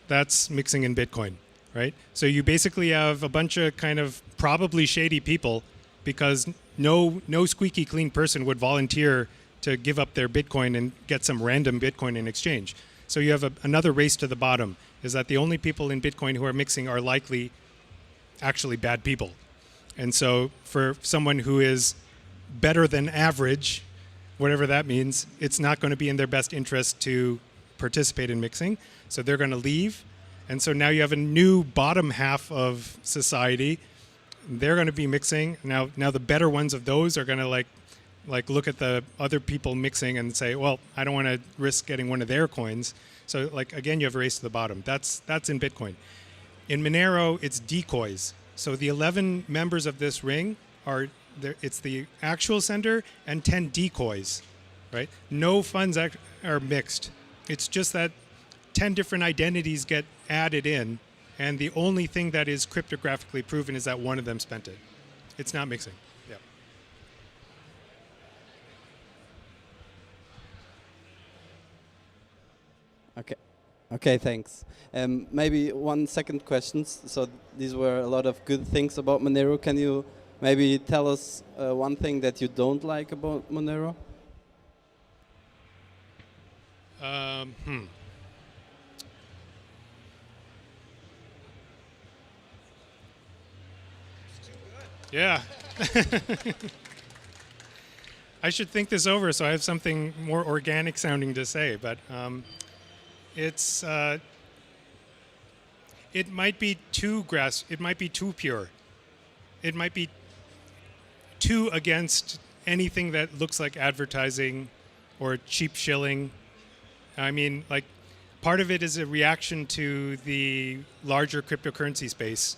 That's mixing in Bitcoin, right? So you basically have a bunch of kind of probably shady people, because no squeaky clean person would volunteer to give up their Bitcoin and get some random Bitcoin in exchange. So you have another race to the bottom, is that the only people in Bitcoin who are mixing are likely actually bad people. And so for someone who is better than average, whatever that means, it's not going to be in their best interest to participate in mixing. So they're going to leave. And so now you have a new bottom half of society. They're going to be mixing. Now the better ones of those are going to like look at the other people mixing and say, well, I don't want to risk getting one of their coins. So like, again, you have a race to the bottom. That's in Bitcoin. In Monero, it's decoys. So the 11 members of this ring it's the actual sender and 10 decoys, right? No funds are mixed. It's just that 10 different identities get added in, and the only thing that is cryptographically proven is that one of them spent it. It's not mixing. Yeah. Okay, thanks. Maybe one second question. So these were a lot of good things about Monero. Can you maybe tell us one thing that you don't like about Monero? Yeah. I should think this over so I have something more organic sounding to say, but it might be too it might be too pure. It might be too against anything that looks like advertising or cheap shilling. I mean, like, part of it is a reaction to the larger cryptocurrency space,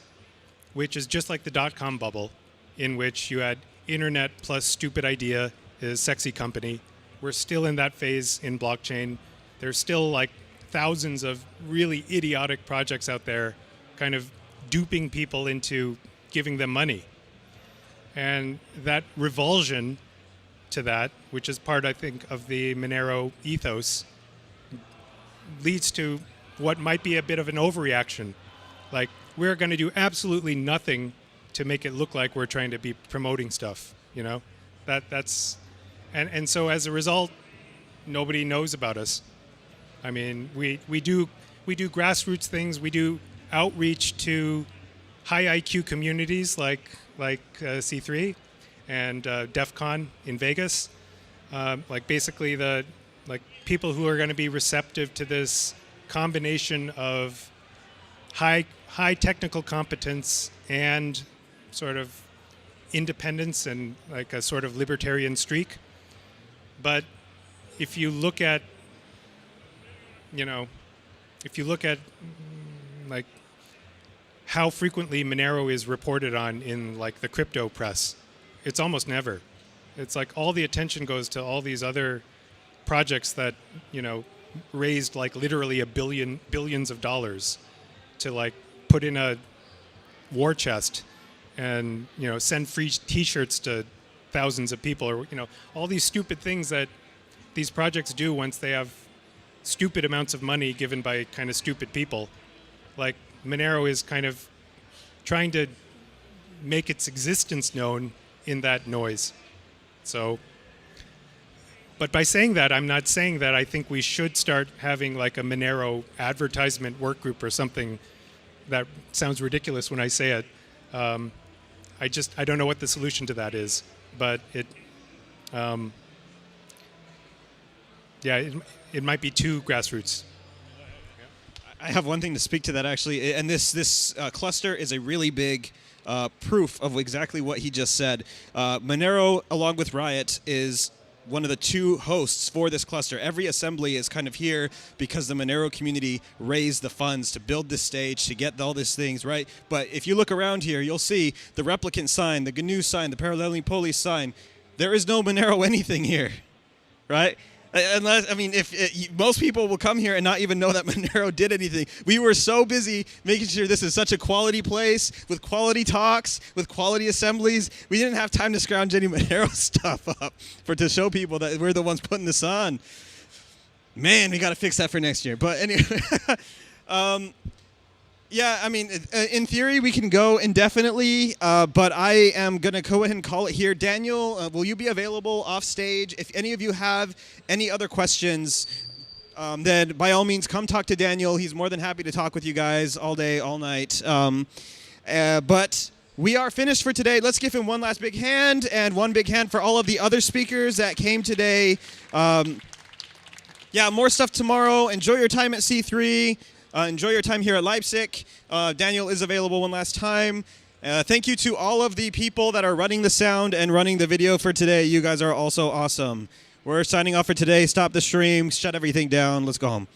which is just like the dot-com bubble, in which you had internet plus stupid idea is sexy company. We're still in that phase in blockchain. There's still like thousands of really idiotic projects out there kind of duping people into giving them money. And that revulsion to that, which is part, I think, of the Monero ethos, leads to what might be a bit of an overreaction. Like, we're going to do absolutely nothing to make it look like we're trying to be promoting stuff, you know? And so as a result, nobody knows about us. I mean, we do grassroots things. We do outreach to high IQ communities like C3 and DEF CON in Vegas. Like basically the people who are going to be receptive to this combination of high technical competence and sort of independence and like a sort of libertarian streak. But if you look at like how frequently Monero is reported on in like the crypto press, it's almost never. It's like all the attention goes to all these other projects that, you know, raised like literally billions of dollars to like put in a war chest and, you know, send free T-shirts to thousands of people, or, you know, all these stupid things that these projects do once they have stupid amounts of money given by kind of stupid people. Like Monero is kind of trying to make its existence known in that noise. So, but by saying that, I'm not saying that I think we should start having like a Monero advertisement work group or something. That sounds ridiculous when I say it. I don't know what the solution to that is, but it might be too grassroots. I have one thing to speak to that actually, and this cluster is a really big proof of exactly what he just said. Monero, along with Riot, is one of the two hosts for this cluster. Every assembly is kind of here because the Monero community raised the funds to build this stage, to get all these things, right? But if you look around here, you'll see the replicant sign, the GNU sign, the paralleling police sign. There is no Monero anything here, right? Unless, I mean, most people will come here and not even know that Monero did anything. We were so busy making sure this is such a quality place with quality talks, with quality assemblies. We didn't have time to scrounge any Monero stuff up to show people that we're the ones putting this on. Man, we got to fix that for next year. But anyway, yeah, I mean, in theory, we can go indefinitely, but I am going to go ahead and call it here. Daniel, will you be available off stage? If any of you have any other questions, then by all means, come talk to Daniel. He's more than happy to talk with you guys all day, all night. But we are finished for today. Let's give him one last big hand, and one big hand for all of the other speakers that came today. Yeah, more stuff tomorrow. Enjoy your time at C3. Enjoy your time here at Leipzig. Daniel is available one last time. Thank you to all of the people that are running the sound and running the video for today. You guys are also awesome. We're signing off for today. Stop the stream. Shut everything down. Let's go home.